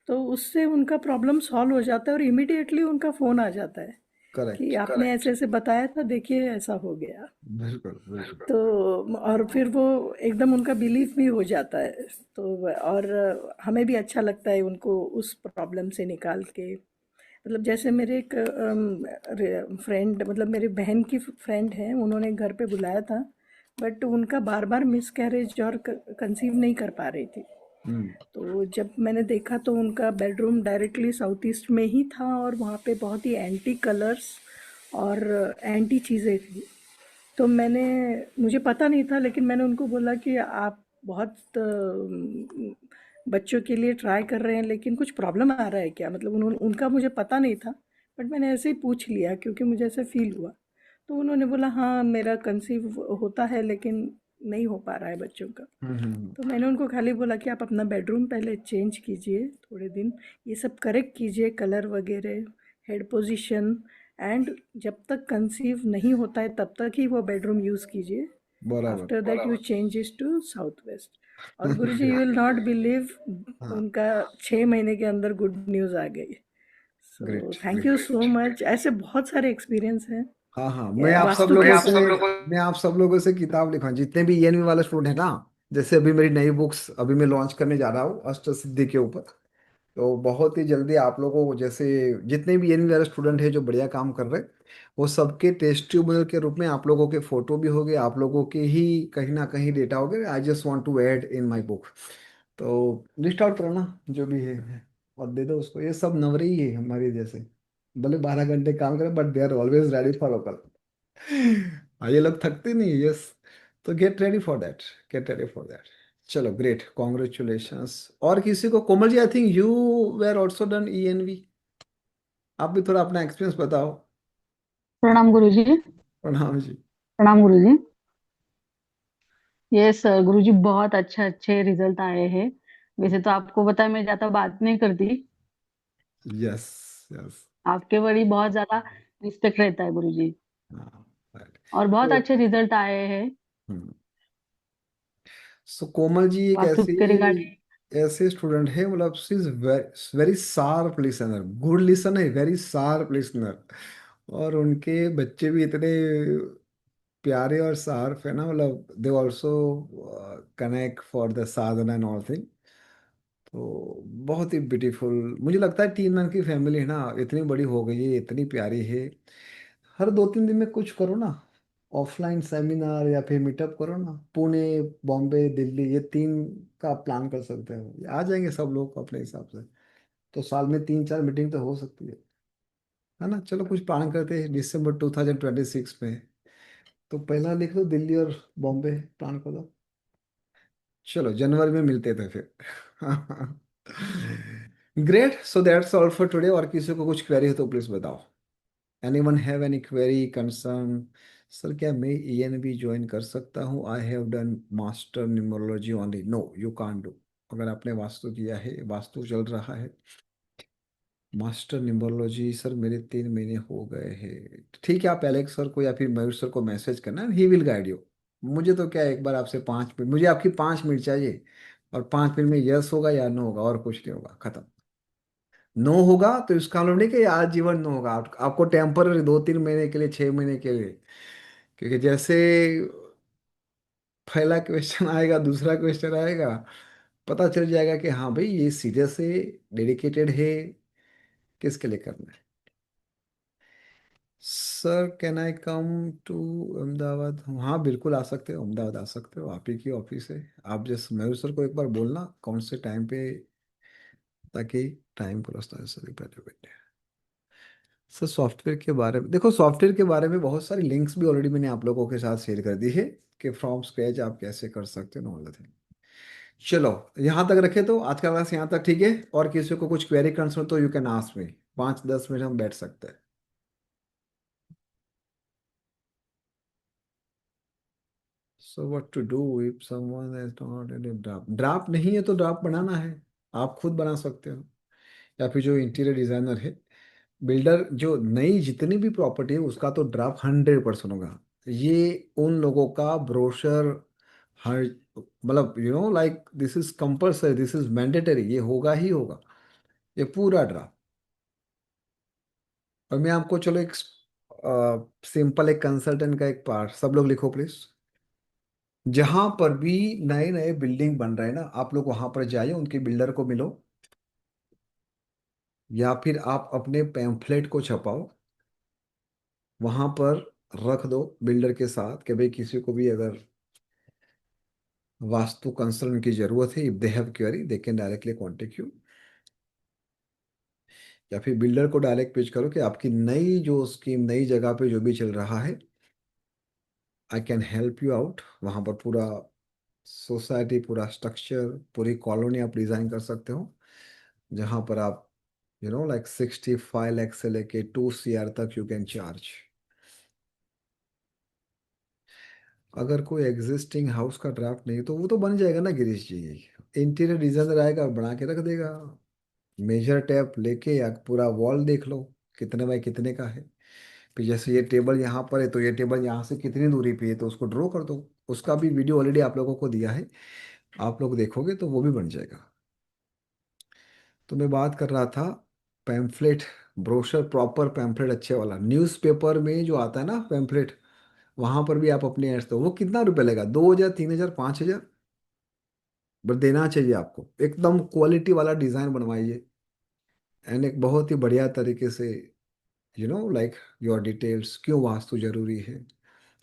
तो उससे उनका प्रॉब्लम सॉल्व हो जाता है और इमीडिएटली उनका फ़ोन आ जाता है कि करेक्ट। आपने ऐसे ऐसे बताया था, देखिए ऐसा हो गया। बिल्कुल बिल्कुल। तो और फिर वो एकदम उनका बिलीफ भी हो जाता है। तो और हमें भी अच्छा लगता है उनको उस प्रॉब्लम से निकाल के। मतलब जैसे मेरे एक फ्रेंड, मतलब मेरी बहन की फ्रेंड है, उन्होंने घर पे बुलाया था, बट उनका बार बार मिस कैरेज और कंसीव नहीं कर पा रही थी। हम्म। तो जब मैंने देखा तो उनका बेडरूम डायरेक्टली साउथ ईस्ट में ही था, और वहाँ पे बहुत ही एंटी कलर्स और एंटी चीज़ें थी। तो मैंने, मुझे पता नहीं था, लेकिन मैंने उनको बोला कि आप बहुत बच्चों के लिए ट्राई कर रहे हैं, लेकिन कुछ प्रॉब्लम आ रहा है क्या? मतलब उनका मुझे पता नहीं था, बट मैंने ऐसे ही पूछ लिया क्योंकि मुझे ऐसे फील हुआ। तो उन्होंने बोला हाँ, मेरा कंसीव होता है लेकिन नहीं हो पा रहा है बच्चों का। तो मैंने उनको खाली बोला कि आप अपना बेडरूम पहले चेंज कीजिए, थोड़े दिन ये सब करेक्ट कीजिए, कलर वगैरह, हेड पोजीशन, एंड जब तक कंसीव नहीं होता है तब तक ही वो बेडरूम यूज़ कीजिए। बराबर। After that you changes to south west. और गुरुजी, you great. Will not believe, हाँ। उनका 6 महीने के अंदर गुड न्यूज़ आ गई। So great thank you great. So much. ऐसे बहुत सारे एक्सपीरियंस हैं हाँ हाँ, वास्तु के मैं आप सब लोगों से किताब लिखवा, जितने भी ईएनवी वाले स्टूडेंट है ना, जैसे अभी मेरी नई बुक्स अभी मैं लॉन्च करने जा रहा हूँ अष्ट सिद्धि के ऊपर। तो बहुत ही जल्दी आप लोगों को, जैसे जितने भी ईएनवी वाले स्टूडेंट है जो बढ़िया काम कर रहे हैं, वो सबके टेस्ट ट्यूब के रूप में आप लोगों के फोटो भी होंगे, आप लोगों के ही कहीं ना कहीं डेटा होगे। I just want to add in my book. तो लिस्ट आउट करना जो भी है और दे दो उसको। ये सब नवरे ही है हमारे जैसे, भले 12 घंटे काम करें but they are always ready for local. हाँ, ये लोग थकते नहीं, यस। तो get ready for that, get ready for that. चलो ग्रेट, कॉन्ग्रेचुलेशंस। और किसी को, Komal ji I think you were also done ENV, आप भी थोड़ा अपना एक्सपीरियंस बताओ। प्रणाम गुरुजी। प्रणाम जी। प्रणाम गुरुजी। यस गुरुजी, बहुत अच्छे रिजल्ट आए हैं। वैसे तो आपको पता है मैं ज्यादा बात नहीं करती, यस यस। आपके बड़ी बहुत ज्यादा रिस्पेक्ट रहता है गुरुजी। हाँ right. और बहुत तो अच्छे रिजल्ट आए हैं हम्म, सो कोमल जी एक वास्तु ऐसी के रिगार्डिंग। ऐसे स्टूडेंट है, मतलब she is very sharp listener, good listener है, वेरी शार्प लिसनर। और उनके बच्चे भी इतने प्यारे और शार्प है ना, मतलब they also connect for the Sadhana and all thing. तो बहुत ही ब्यूटीफुल, मुझे लगता है 3 मैन की फैमिली है ना, इतनी बड़ी हो गई है, इतनी प्यारी है। हर 2-3 दिन में कुछ करो ना, ऑफलाइन सेमिनार या फिर मीटअप करो ना, पुणे, बॉम्बे, दिल्ली, ये 3 का प्लान कर सकते हो, आ जाएंगे सब लोग अपने हिसाब से। तो साल में 3-4 मीटिंग तो हो सकती है ना। चलो कुछ प्लान करते हैं दिसंबर 2026 में। तो पहला लिख लो दिल्ली और बॉम्बे, प्लान कर दो। चलो जनवरी में मिलते थे फिर। Great, so that's all for today. और किसी को कुछ क्वेरी हो तो प्लीज बताओ। Anyone have any query concern? Sir क्या मैं ईएनबी ज्वाइन कर सकता हूँ? I have done master numerology only. No you can't do. अगर आपने वास्तु किया है, वास्तु चल रहा है, मास्टर न्यूमरोलॉजी सर मेरे 3 महीने हो गए हैं। ठीक है, आप एलेक्स सर को या फिर मयूर सर को मैसेज करना, ही विल गाइड यू। मुझे तो क्या है, एक बार आपसे 5 मिनट, मुझे आपकी 5 मिनट चाहिए। और 5 मिनट में यस होगा या नो होगा, और कुछ नहीं होगा, खत्म। नो होगा तो इसका मतलब नहीं कि आज जीवन नो होगा, आपको टेम्पररी 2-3 महीने के लिए, 6 महीने के लिए। क्योंकि जैसे पहला क्वेश्चन आएगा, दूसरा क्वेश्चन आएगा, पता चल जाएगा कि हाँ भाई ये सीरियस है, डेडिकेटेड है, किसके लिए करना है। Sir can I come to Ahmedabad? हाँ बिल्कुल आ सकते हो, अहमदाबाद आ सकते हो, आप ही की ऑफिस है। आप जैसे मयूर सर को एक बार बोलना कौन से टाइम पे, ताकि टाइम पूरा सर पहले बैठे। सर सॉफ्टवेयर के बारे में देखो, सॉफ्टवेयर के बारे में बहुत सारी लिंक्स भी ऑलरेडी मैंने आप लोगों के साथ शेयर कर दी है, कि फ्रॉम स्क्रैच आप कैसे कर सकते हो ऑल थिंग। चलो यहाँ तक रखे तो आज का क्लास यहाँ तक, ठीक है। और किसी को कुछ क्वेरी कंसर्न तो you can ask me, 5-10 minute हम बैठ सकते हैं। So what to do if someone has not any draft? Draft नहीं है तो ड्राफ्ट बनाना है, आप खुद बना सकते हो। या फिर जो इंटीरियर डिजाइनर है, बिल्डर, जो नई जितनी भी प्रॉपर्टी है उसका तो ड्राफ्ट 100% होगा। ये उन लोगों का ब्रोशर, हर, मतलब like this is compulsory, this is mandatory, ये होगा ही होगा, ये पूरा ड्राफ्ट। और मैं आपको, चलो एक सिंपल एक कंसल्टेंट का एक पार्ट, सब लोग लिखो प्लीज। जहां पर भी नए नए बिल्डिंग बन रहे हैं ना, आप लोग वहां पर जाइए, उनके बिल्डर को मिलो, या फिर आप अपने पैम्फलेट को छपाओ, वहां पर रख दो बिल्डर के साथ, कि भाई किसी को भी अगर वास्तु कंसल्टेंट की जरूरत है, if they have query they can directly contact you. या फिर बिल्डर को डायरेक्ट पेश करो कि आपकी नई जो स्कीम, नई जगह पे जो भी चल रहा है, I can help you out. वहां पर पूरा सोसाइटी, पूरा स्ट्रक्चर, पूरी कॉलोनी आप डिजाइन कर सकते हो, जहां पर आप लाइक 65 लाख से लेके 2 CR तक यू कैन चार्ज। अगर कोई एग्जिस्टिंग हाउस का ड्राफ्ट नहीं तो वो तो बन जाएगा ना गिरीश जी। इंटीरियर डिजाइनर आएगा, बना के रख देगा। मेजर टेप लेके या पूरा वॉल देख लो, कितने बाय कितने का है। फिर जैसे ये टेबल यहाँ पर है, तो ये टेबल यहाँ से कितनी दूरी पे है, तो उसको ड्रॉ कर दो। उसका भी वीडियो ऑलरेडी आप लोगों को दिया है, आप लोग देखोगे तो वो भी बन जाएगा। तो मैं बात कर रहा था, पैम्फलेट, ब्रोशर, प्रॉपर पैम्फलेट अच्छे वाला, न्यूज़पेपर में जो आता है ना पैम्फलेट, वहां पर भी आप अपने एड्स दो। वो कितना रुपए लेगा? 2,000, 3,000, 5,000? बस देना चाहिए आपको। एकदम क्वालिटी वाला डिजाइन बनवाइए, एंड एक बहुत ही बढ़िया तरीके से, लाइक योर डिटेल्स, क्यों वास्तु जरूरी है,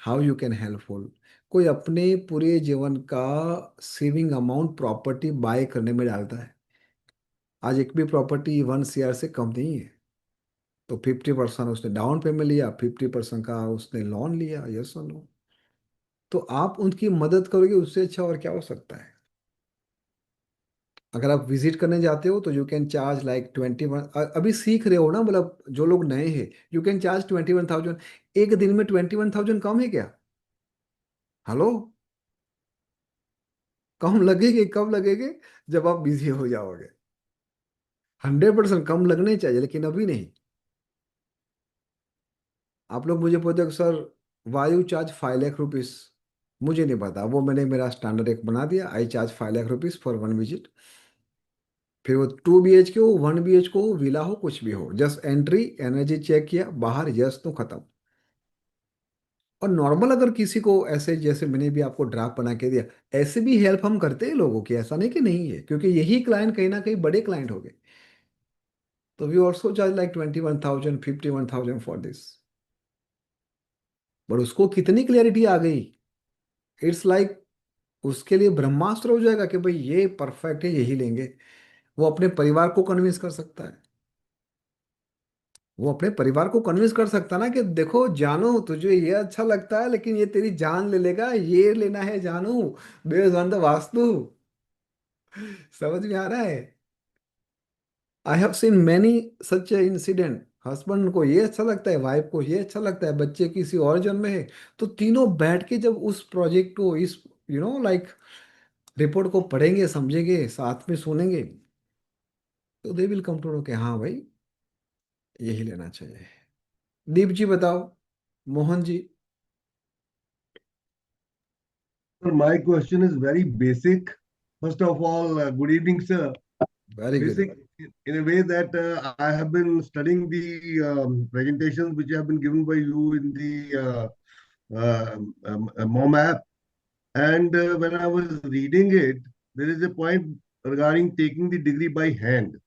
हाउ यू कैन हेल्पफुल। कोई अपने पूरे जीवन का सेविंग अमाउंट प्रॉपर्टी बाय करने में डालता है। आज एक भी प्रॉपर्टी 1 CR से कम नहीं है। तो 50% उसने डाउन पेमेंट लिया, 50% का उसने लोन लिया, यस और नो। तो आप उनकी मदद करोगे, उससे अच्छा और क्या हो सकता है। अगर आप विजिट करने जाते हो तो यू कैन चार्ज लाइक 21, अभी सीख रहे हो ना, मतलब जो लोग नए हैं, यू कैन चार्ज 21,000। एक दिन में 21,000 कम है क्या? हेलो, कम लगेंगे, कब लगेंगे? जब आप बिजी हो जाओगे। 100% कम लगने चाहिए, लेकिन अभी नहीं। आप लोग मुझे पूछते हो सर वायु चार्ज 5 लाख रुपीज। मुझे नहीं पता, वो मैंने मेरा स्टैंडर्ड एक बना दिया, आई charge 5 lakh rupees for one visit. फिर वो 2 BHK हो, 1 BHK हो, विला हो, कुछ भी हो, जस्ट एंट्री, एनर्जी चेक किया, बाहर यस तो खत्म। और नॉर्मल अगर किसी को ऐसे जैसे मैंने भी आपको ड्राफ्ट बना के दिया, ऐसे भी हेल्प हम करते हैं लोगों की, ऐसा नहीं कि नहीं है, क्योंकि यही क्लाइंट कहीं ना कहीं बड़े क्लाइंट हो गए। तो we also charge like 21,000, 51,000 for this. But उसको कितनी क्लियरिटी आ गई, इट्स लाइक उसके लिए ब्रह्मास्त्र हो जाएगा कि भाई ये परफेक्ट है, यही लेंगे। वो अपने परिवार को कन्विंस कर सकता है। वो अपने परिवार को कन्विंस कर सकता है ना कि देखो जानू, तुझे ये अच्छा लगता है लेकिन ये तेरी जान ले लेगा, ये लेना है जानू, बेस्ड ऑन द वास्तु। समझ में आ रहा है? I have seen many such incident. Husband को ये अच्छा लगता है, वाइफ को ये अच्छा लगता है, बच्चे किसी और जन्म में है, तो तीनों बैठ के जब उस प्रोजेक्ट को, इस लाइक रिपोर्ट को पढ़ेंगे, समझेंगे, साथ में सुनेंगे, तो they will come to know कि हाँ भाई यही लेना चाहिए। दीप जी बताओ, Mohan ji. Sir, my question is very basic. First of all, good evening, sir. Very good. Basic in a way that I have been studying the presentations which have been given by you in the MOM app. And when I was reading it, there is a point regarding taking the degree by hand.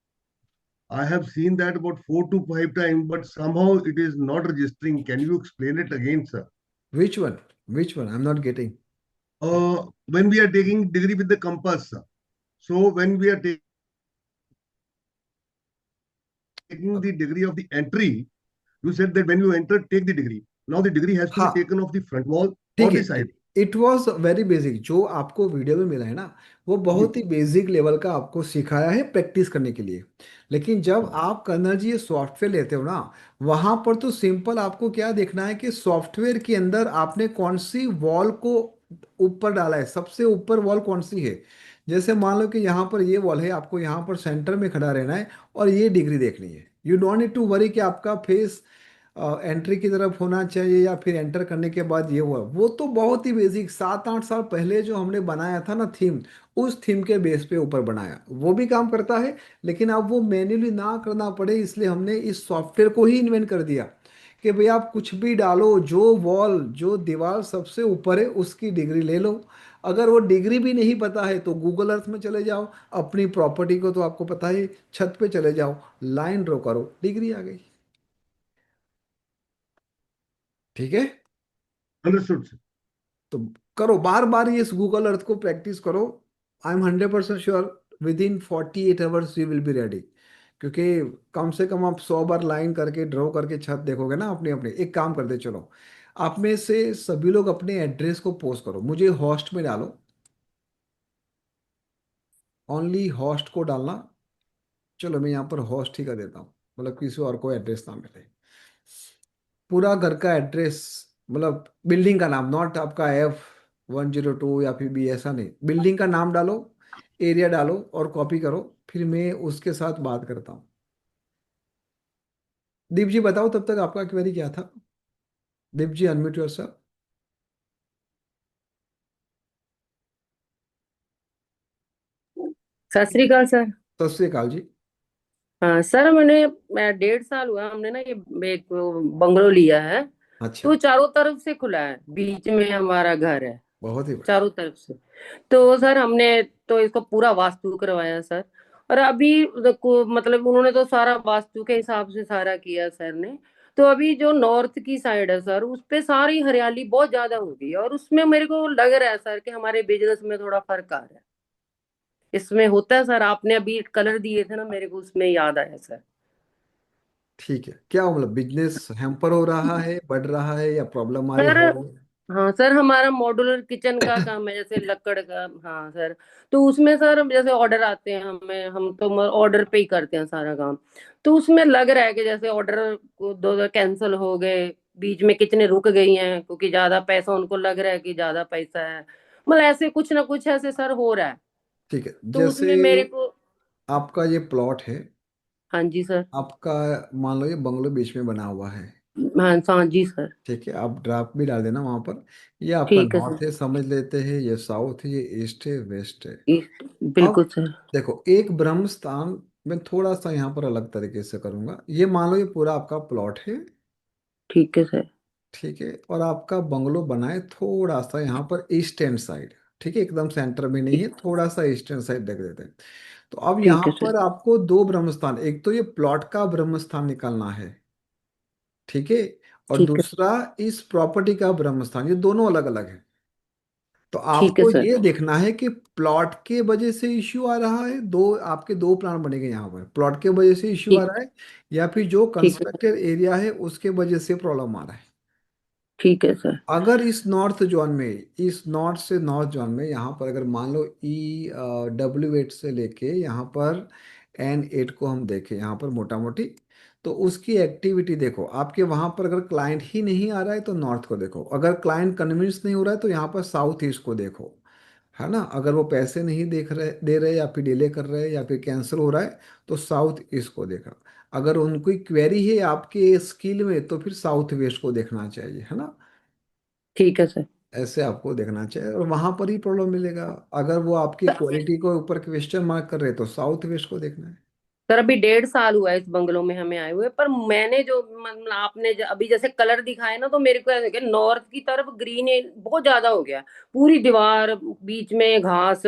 I have seen that about 4 to 5 times, but somehow it is not registering. Can you explain it again, sir? Which one? Which one? I am not getting. When we are taking degree with the compass, sir. So when we are taking the degree of the entry, you said that when you enter, take the degree. Now the degree has to be हाँ taken off the front wall or ठीक है। the side. It was very basic, जो आपको video में मिला है ना, वो जी, बहुत ही बेसिक लेवल का आपको सिखाया है प्रैक्टिस करने के लिए। लेकिन जब आप कर्नल जी ये सॉफ्टवेयर लेते हो ना, वहां पर तो सिंपल आपको क्या देखना है कि सॉफ्टवेयर के अंदर आपने कौन सी वॉल को ऊपर डाला है, सबसे ऊपर वॉल कौन सी है। जैसे मान लो कि यहाँ पर ये वॉल है, आपको यहाँ पर सेंटर में खड़ा रहना है और ये डिग्री देखनी है। You don't need to worry कि आपका फेस एंट्री की तरफ होना चाहिए या फिर एंटर करने के बाद ये हुआ। वो तो बहुत ही बेसिक 7-8 साल पहले जो हमने बनाया था ना थीम, उस थीम के बेस पे ऊपर बनाया, वो भी काम करता है। लेकिन अब वो मैन्युअली ना करना पड़े, इसलिए हमने इस सॉफ्टवेयर को ही इन्वेंट कर दिया कि भाई आप कुछ भी डालो, जो वॉल, जो दीवार सबसे ऊपर है उसकी डिग्री ले लो। अगर वो डिग्री भी नहीं पता है तो गूगल अर्थ में चले जाओ, अपनी प्रॉपर्टी को तो आपको पता है, छत पे चले जाओ, लाइन ड्रॉ करो, डिग्री आ गई। ठीक है? understood, sir. तो करो बार बार ये गूगल अर्थ को प्रैक्टिस करो। I am 100% sure with in 48 hours you will be ready. क्योंकि कम से कम आप 100 बार लाइन करके ड्रॉ करके छत देखोगे ना अपने अपने। एक काम करते चलो, आप में से सभी लोग अपने एड्रेस को पोस्ट करो, मुझे होस्ट में डालो, ओनली होस्ट को डालना। चलो मैं यहाँ पर होस्ट ही कर देता हूँ, मतलब किसी और को एड्रेस ना मिले। पूरा घर का एड्रेस, मतलब बिल्डिंग का नाम, नॉट आपका F102 या फिर भी, ऐसा नहीं, बिल्डिंग का नाम डालो, एरिया डालो और कॉपी करो। फिर मैं उसके साथ बात करता हूँ। दीप जी बताओ तब तक आपका क्वेरी क्या था? दीप जी अनम्यूट योरसेल्फ। सत श्री अकाल सर। सत श्री अकाल जी। हाँ सर, मैं 1.5 साल हुआ हमने ना ये एक बंगलो लिया है। अच्छा। तो चारों तरफ से खुला है, बीच में हमारा घर है, बहुत ही बढ़िया। चारों तरफ से। तो सर हमने तो इसको पूरा वास्तु करवाया सर। और अभी मतलब उन्होंने तो सारा वास्तु के हिसाब से सारा किया सर ने। तो अभी जो नॉर्थ की साइड है सर, उस पे सारी हरियाली बहुत ज्यादा हो गई है, और उसमें मेरे को लग रहा है सर कि हमारे बिजनेस में थोड़ा फर्क आ रहा है। इसमें होता है सर, आपने अभी कलर दिए थे ना मेरे को, उसमें याद आया सर। ठीक है, क्या मतलब बिजनेस हैम्पर हो रहा है, बढ़ रहा है, या प्रॉब्लम आ रही सर हो? हाँ सर, हमारा मॉड्यूलर किचन का काम है, जैसे लकड़ का। हाँ सर। तो उसमें सर जैसे ऑर्डर आते हैं हमें, हम तो ऑर्डर पे ही करते हैं सारा काम। तो उसमें लग रहा है कि जैसे ऑर्डर को दो दो कैंसिल हो गए, बीच में किचने रुक गई हैं क्योंकि ज्यादा पैसा, उनको लग रहा है कि ज्यादा पैसा है। मतलब ऐसे कुछ ना कुछ ऐसे सर हो रहा है। ठीक है, तो जैसे उसमें मेरे को। आपका ये प्लॉट है, हाँ जी सर। आपका मान लो ये बंगलो बीच में बना हुआ है, हाँ हाँ जी सर। ठीक है, आप ड्राफ्ट भी डाल देना वहां पर। ये आपका ठीक है नॉर्थ सर। है समझ लेते हैं, ये साउथ है, ये ईस्ट है, वेस्ट है। ईस्ट। अब बिल्कुल सर। देखो, एक ब्रह्म स्थान मैं थोड़ा सा यहाँ पर अलग तरीके से करूंगा। ये मान लो ये पूरा आपका प्लॉट है। ठीक है सर। ठीक है, और आपका बंगलो बनाए थोड़ा सा यहाँ पर ईस्टर्न साइड। ठीक है, एकदम सेंटर में नहीं है, ठीक। थोड़ा सा ईस्टर्न साइड देख देते हैं। तो अब ठीक यहाँ है सर। पर आपको दो ब्रह्म स्थान, एक तो ये प्लॉट का ब्रह्म स्थान निकालना है। ठीक है, और ठीक है। दूसरा इस प्रॉपर्टी का ब्रह्म स्थान, ये दोनों अलग अलग है। तो ठीक है आपको सर। ये देखना है कि प्लॉट के वजह से इश्यू आ रहा है, दो आपके दो प्लान बनेंगे यहाँ पर, प्लॉट के वजह से इश्यू आ ठीक। रहा है या फिर जो ठीक है सर। कंस्ट्रक्टेड एरिया है उसके वजह से प्रॉब्लम आ रहा है। ठीक है सर। अगर इस नॉर्थ जोन में, इस नॉर्थ से नॉर्थ जोन में यहाँ पर अगर मान लो W8 से लेके यहाँ पर N8 को हम देखें यहाँ पर मोटा मोटी, तो उसकी एक्टिविटी देखो। आपके वहां पर अगर क्लाइंट ही नहीं आ रहा है तो नॉर्थ को देखो, अगर क्लाइंट कन्विंस नहीं हो रहा है तो यहाँ पर साउथ ईस्ट को देखो। है ना, अगर वो पैसे नहीं देख रहे दे रहे या फिर डिले कर रहे हैं या फिर कैंसिल हो रहा है तो साउथ ईस्ट को देखा। अगर उनकी क्वेरी है आपके स्किल में तो फिर साउथ वेस्ट को देखना चाहिए, है ना। ठीक है सर। ऐसे आपको देखना चाहिए और वहां पर ही प्रॉब्लम मिलेगा। अगर वो आपकी क्वालिटी को ऊपर क्वेश्चन मार्क कर रहे हैं तो साउथ वेस्ट को देखना है। सर अभी 1.5 साल हुआ है इस बंगलो में हमें आए हुए, पर मैंने जो मतलब आपने अभी जैसे कलर दिखाए ना, तो मेरे को ऐसा कि नॉर्थ की तरफ ग्रीन बहुत ज्यादा हो गया। पूरी दीवार, बीच में घास,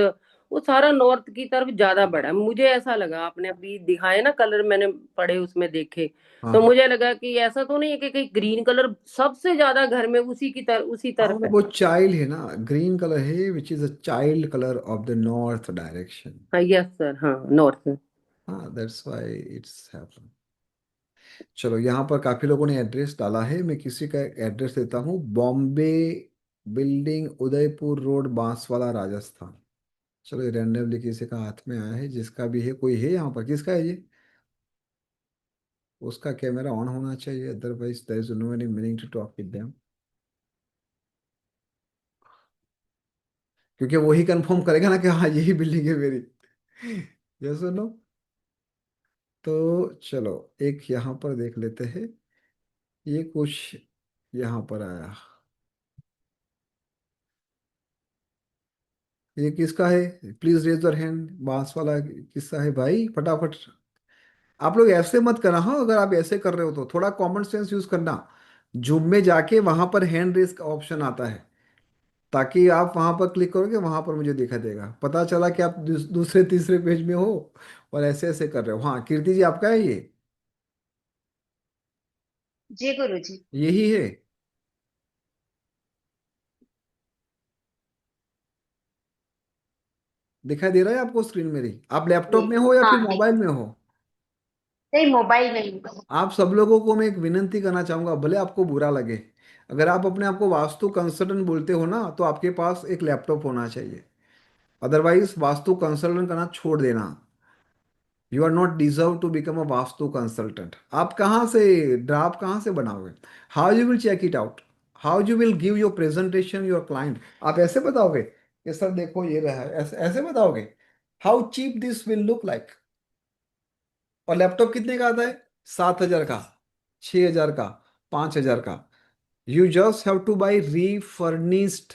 वो सारा नॉर्थ की तरफ ज्यादा बढ़ा है। मुझे ऐसा लगा, आपने अभी दिखाए ना कलर, मैंने पढ़े उसमें देखे, हाँ तो हाँ मुझे लगा कि ऐसा तो नहीं है कि कहीं ग्रीन कलर सबसे ज्यादा घर में उसी की तरफ, उसी हाँ, तरफ मतलब है। वो चाइल्ड है ना, ग्रीन कलर है which is a child colour of the north direction. हाँ यस सर, हाँ नॉर्थ में। हाँ, दैट्स व्हाई इट्स हैपन। चलो, यहाँ पर काफी लोगों ने एड्रेस डाला है, मैं किसी का एड्रेस देता हूँ। Bombay building, Udaipur road, Banswara, Rajasthan. चलो, ये रैंडमली किसी का हाथ में आया है, जिसका भी है, कोई है यहाँ पर, किसका है ये? उसका कैमरा ऑन होना चाहिए, otherwise there is no any meaning to talk with them. क्योंकि वही कंफर्म करेगा ना कि हाँ यही बिल्डिंग है मेरी। यस और नो। तो चलो, एक यहाँ पर देख लेते हैं। ये कुछ यहाँ पर आया, ये किसका है? Please raise your hand. बांस वाला किसका है भाई, फटाफट। आप लोग ऐसे मत करना, हाँ अगर आप ऐसे कर रहे हो तो थोड़ा कॉमन सेंस यूज करना। जूम में जाके वहां पर हैंड रेज का ऑप्शन आता है, ताकि आप वहां पर क्लिक करोगे, वहां पर मुझे दिखा देगा, पता चला कि आप दूसरे तीसरे पेज में हो और ऐसे ऐसे कर रहे हो। हाँ कीर्ति जी, आपका है ये? जी गुरु जी। यही है? दिखाई दे रहा है आपको स्क्रीन मेरी? आप जी। लैपटॉप में हो या फिर हाँ मोबाइल में हो? नहीं, मोबाइल नहीं। आप सब लोगों को मैं एक विनंती करना चाहूंगा, भले आपको बुरा लगे, अगर आप अपने आप को वास्तु कंसल्टेंट बोलते हो ना तो आपके पास एक लैपटॉप होना चाहिए। अदरवाइज वास्तु कंसल्टेंट करना छोड़ देना। You are not deserve to become a vastu consultant. आप कहाँ से ड्राफ्ट कहाँ से बनाओगे? How you will check it out? How you will give your presentation your client? आप ऐसे बताओगे कि सर देखो ये रहा है, ऐसे ऐसे बताओगे? How cheap this will look like? और लैपटॉप कितने का आता है? 7,000 का, 6,000 का, 5,000 का। You just have to buy refurnished,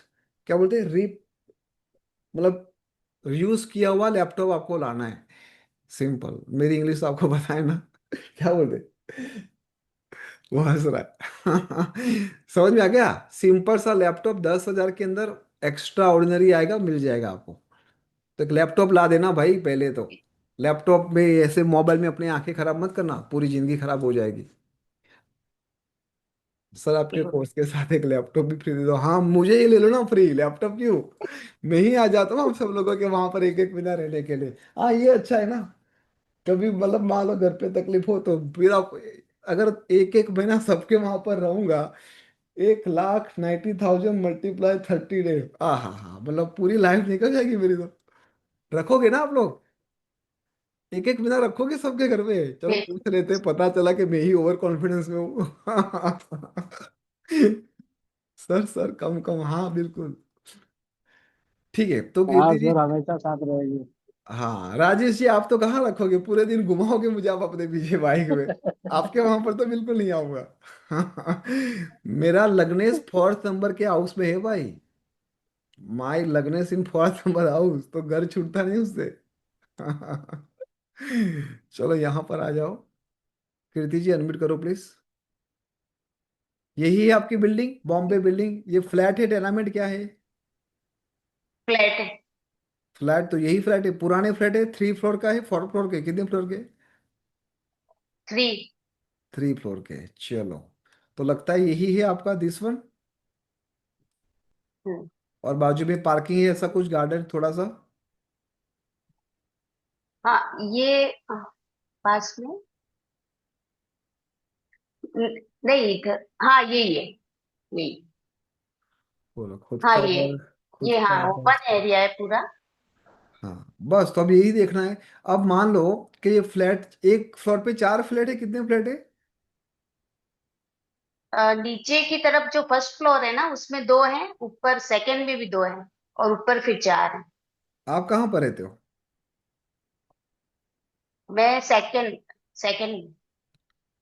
क्या बोलते हैं, री, मतलब यूज किया हुआ लैपटॉप आपको लाना है। सिंपल, मेरी इंग्लिश आपको बताए ना। क्या बोलते, वो हंस रहा है। समझ में आ गया? सिंपल सा लैपटॉप 10,000 के अंदर एक्स्ट्रा ऑर्डिनरी आएगा, मिल जाएगा आपको। तो एक लैपटॉप ला देना भाई पहले तो। लैपटॉप में ऐसे मोबाइल में अपनी आंखें खराब मत करना, पूरी जिंदगी खराब हो जाएगी। सर आपके कोर्स के साथ एक लैपटॉप भी फ्री दे दो। हाँ मुझे ये ले लो ना फ्री लैपटॉप, क्यों? मैं ही आ जाता हूँ आप सब लोगों के वहां पर एक एक महीना रहने के लिए। हाँ ये अच्छा है ना। कभी मतलब मान लो घर पे तकलीफ हो तो फिर आप, अगर एक एक महीना सबके वहां पर रहूंगा, 1,90,000 मल्टीप्लाई 30 डेज, आ हाँ हाँ, मतलब पूरी लाइफ निकल जाएगी मेरी तो। रखोगे ना आप लोग? एक एक महीना रखोगे सबके घर पे? चलो बिल्कुल। पूछ लेते, पता चला कि मैं ही ओवर कॉन्फिडेंस में हूँ। सर सर कम कम, हाँ बिल्कुल। ठीक है, तो हाँ कीर्ति जी, सर, हमेशा साथ रहेगी। हाँ राजेश जी, आप तो कहाँ रखोगे, पूरे दिन घुमाओगे मुझे आप अपने पीछे बाइक में। आपके वहां पर तो बिल्कुल नहीं आऊंगा। मेरा लग्नेश फोर्थ नंबर के हाउस में है भाई। माई लग्नेश इन फोर्थ नंबर हाउस, तो घर छूटता नहीं उससे। चलो यहाँ पर आ जाओ। कीर्ति जी अनम्यूट करो प्लीज। यही है आपकी बिल्डिंग, बॉम्बे बिल्डिंग, ये फ्लैट है, टेनामेंट क्या है? फ्लैट है। फ्लैट तो यही फ्लैट है, पुराने फ्लैट है। 3 फ्लोर का है, 4 फ्लोर के, कितने फ्लोर के? 3। 3 फ्लोर के, चलो। तो लगता है यही है आपका, दिस वन। और बाजू में पार्किंग है, ऐसा कुछ गार्डन थोड़ा सा? हाँ ये पास में नहीं इधर। हाँ यही है, यही। बोलो खुद हाँ का ये घर, खुद ये का हाँ घर। ओपन एरिया है पूरा। हाँ बस, तो अब यही देखना है। अब मान लो कि ये फ्लैट, एक फ्लोर पे 4 फ्लैट है, कितने फ्लैट है? नीचे की तरफ जो फर्स्ट फ्लोर है ना उसमें 2 हैं, ऊपर सेकंड में भी 2 हैं, और ऊपर फिर 4 हैं। आप कहाँ पर रहते हो? मैं सेकंड सेकंड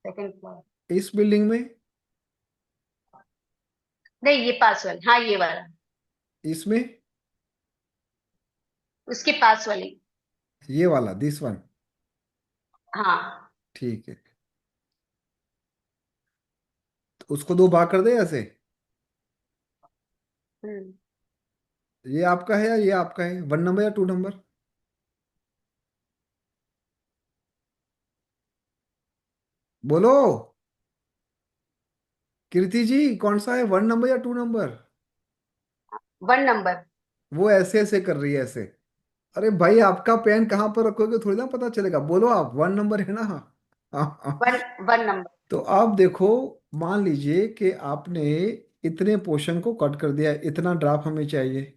सेकंड फ्लोर। इस बिल्डिंग में? नहीं ये पास वाला, हाँ ये वाला, इसमें? उसके पास वाली। ये वाला, दिस वन। हाँ। ठीक है, तो उसको 2 भाग कर दे ऐसे। हम्म। ये आपका है या ये आपका है, 1 नंबर या 2 नंबर? बोलो। कीर्ति जी, कौन सा है, 1 नंबर या 2 नंबर? 1 नंबर। वो ऐसे ऐसे कर रही है, ऐसे। अरे भाई, आपका पेन कहाँ पर रखोगे थोड़ी ना पता चलेगा, बोलो आप, 1 नंबर है ना? हाँ। 1 नंबर। तो आप देखो, मान लीजिए कि आपने इतने पोर्शन को कट कर दिया, इतना ड्राफ्ट हमें चाहिए।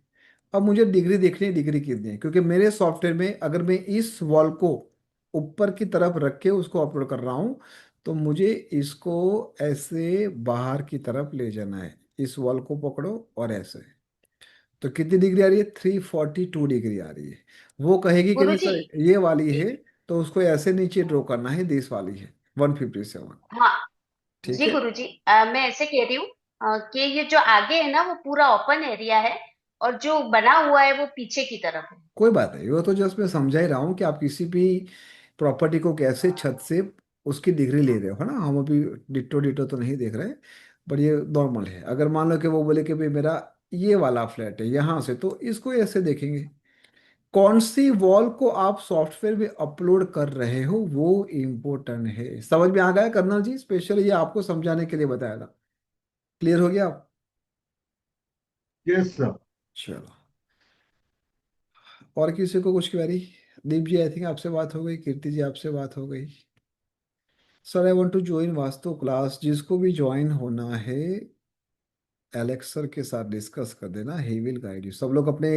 अब मुझे डिग्री देखनी है, डिग्री कितनी है, क्योंकि मेरे सॉफ्टवेयर में अगर मैं इस वॉल को ऊपर की तरफ रख के उसको अपलोड कर रहा हूँ, तो मुझे इसको ऐसे बाहर की तरफ ले जाना है। इस वॉल को पकड़ो और ऐसे। तो कितनी डिग्री आ रही है? 342 डिग्री आ रही है। वो कहेगी कि नहीं गुरुजी। सर ये वाली है, तो उसको ऐसे नीचे ड्रॉ करना है, दिस वाली है, 157। हाँ ठीक जी है। गुरुजी, मैं ऐसे कह रही हूँ कि ये जो आगे है ना वो पूरा ओपन एरिया है, और जो बना हुआ है वो पीछे की तरफ है। कोई बात नहीं, वो तो जस्ट मैं समझा ही रहा हूँ कि आप किसी भी प्रॉपर्टी को कैसे छत से उसकी डिग्री ले रहे हो, है ना। हम अभी डिट्टो डिट्टो तो नहीं देख रहे, पर ये नॉर्मल है। अगर मान लो कि वो बोले कि भाई मेरा ये वाला फ्लैट है यहाँ से, तो इसको ऐसे देखेंगे। कौन सी वॉल को आप सॉफ्टवेयर में अपलोड कर रहे हो वो इम्पोर्टेंट है। समझ में आ गया कर्नल जी? स्पेशली ये आपको समझाने के लिए बताया था। क्लियर हो गया आप? Yes sir. चलो, और किसी को कुछ query? Deep ji, I think आपसे बात हो गई, कीर्ति जी आपसे बात हो गई। Sir I want to join vastu class, जिसको भी ज्वाइन होना है एलेक्स सर के साथ डिस्कस कर देना, ही विल गाइड यू। सब लोग अपने,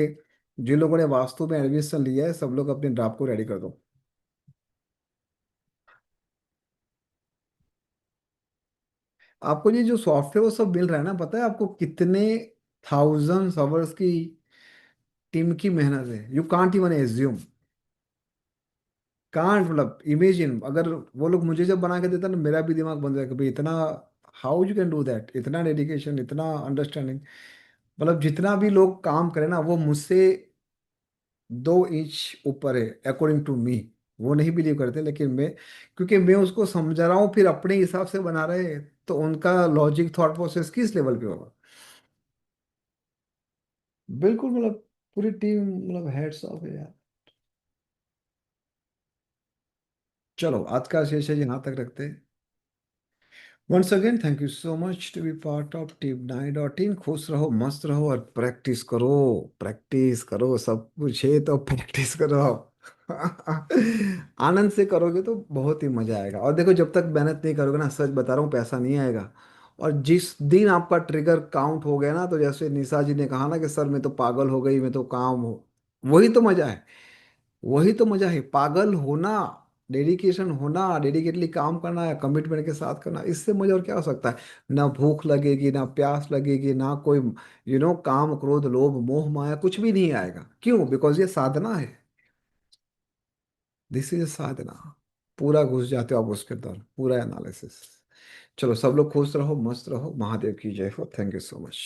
जिन लोगों ने वास्तु में एडमिशन लिया है, सब लोग अपने ड्राफ्ट को रेडी कर दो। आपको ये जो सॉफ्टवेयर वो सब मिल रहा है ना, पता है आपको कितने थाउजेंड्स आवर्स की टीम की मेहनत है? You can't even assume, can't, मतलब इमेजिन। अगर वो लोग मुझे जब बना के देता ना, मेरा भी दिमाग बंद जाएगा भाई, इतना how you can do that, इतना डेडिकेशन, इतना अंडरस्टैंडिंग। मतलब जितना भी लोग काम करें ना, वो मुझसे 2 इंच ऊपर है अकॉर्डिंग टू मी। वो नहीं बिलीव करते, लेकिन मैं, क्योंकि मैं उसको समझा रहा हूँ, फिर अपने हिसाब से बना रहे हैं, तो उनका लॉजिक थॉट प्रोसेस किस लेवल पे होगा। बिल्कुल, मतलब पूरी टीम, मतलब हेड्स ऑफ है यार। चलो, आज का सेशन यहाँ तक रखते हैं। Once again thank you so much to be part of team 9.in। खुश रहो, मस्त रहो, और प्रैक्टिस करो। प्रैक्टिस करो, सब कुछ है तो प्रैक्टिस करो। आनंद से करोगे तो बहुत ही मजा आएगा। और देखो, जब तक मेहनत नहीं करोगे ना, सच बता रहा हूँ, पैसा नहीं आएगा। और जिस दिन आपका ट्रिगर काउंट हो गया ना, तो जैसे निशा जी ने कहा ना कि सर मैं तो पागल हो गई, मैं तो काम हो, वही तो मजा है। वही तो मजा है, पागल होना, डेडिकेशन होना, डेडिकेटली काम करना या कमिटमेंट के साथ करना, इससे मजा और क्या हो सकता है। ना भूख लगेगी, ना प्यास लगेगी, ना कोई काम क्रोध लोभ मोह माया कुछ भी नहीं आएगा। क्यों? बिकॉज ये साधना है। दिस इज साधना। पूरा घुस जाते हो आप उसके अंदर, पूरा एनालिसिस। चलो सब लोग खुश रहो, मस्त रहो, महादेव की जय हो। Thank you so much.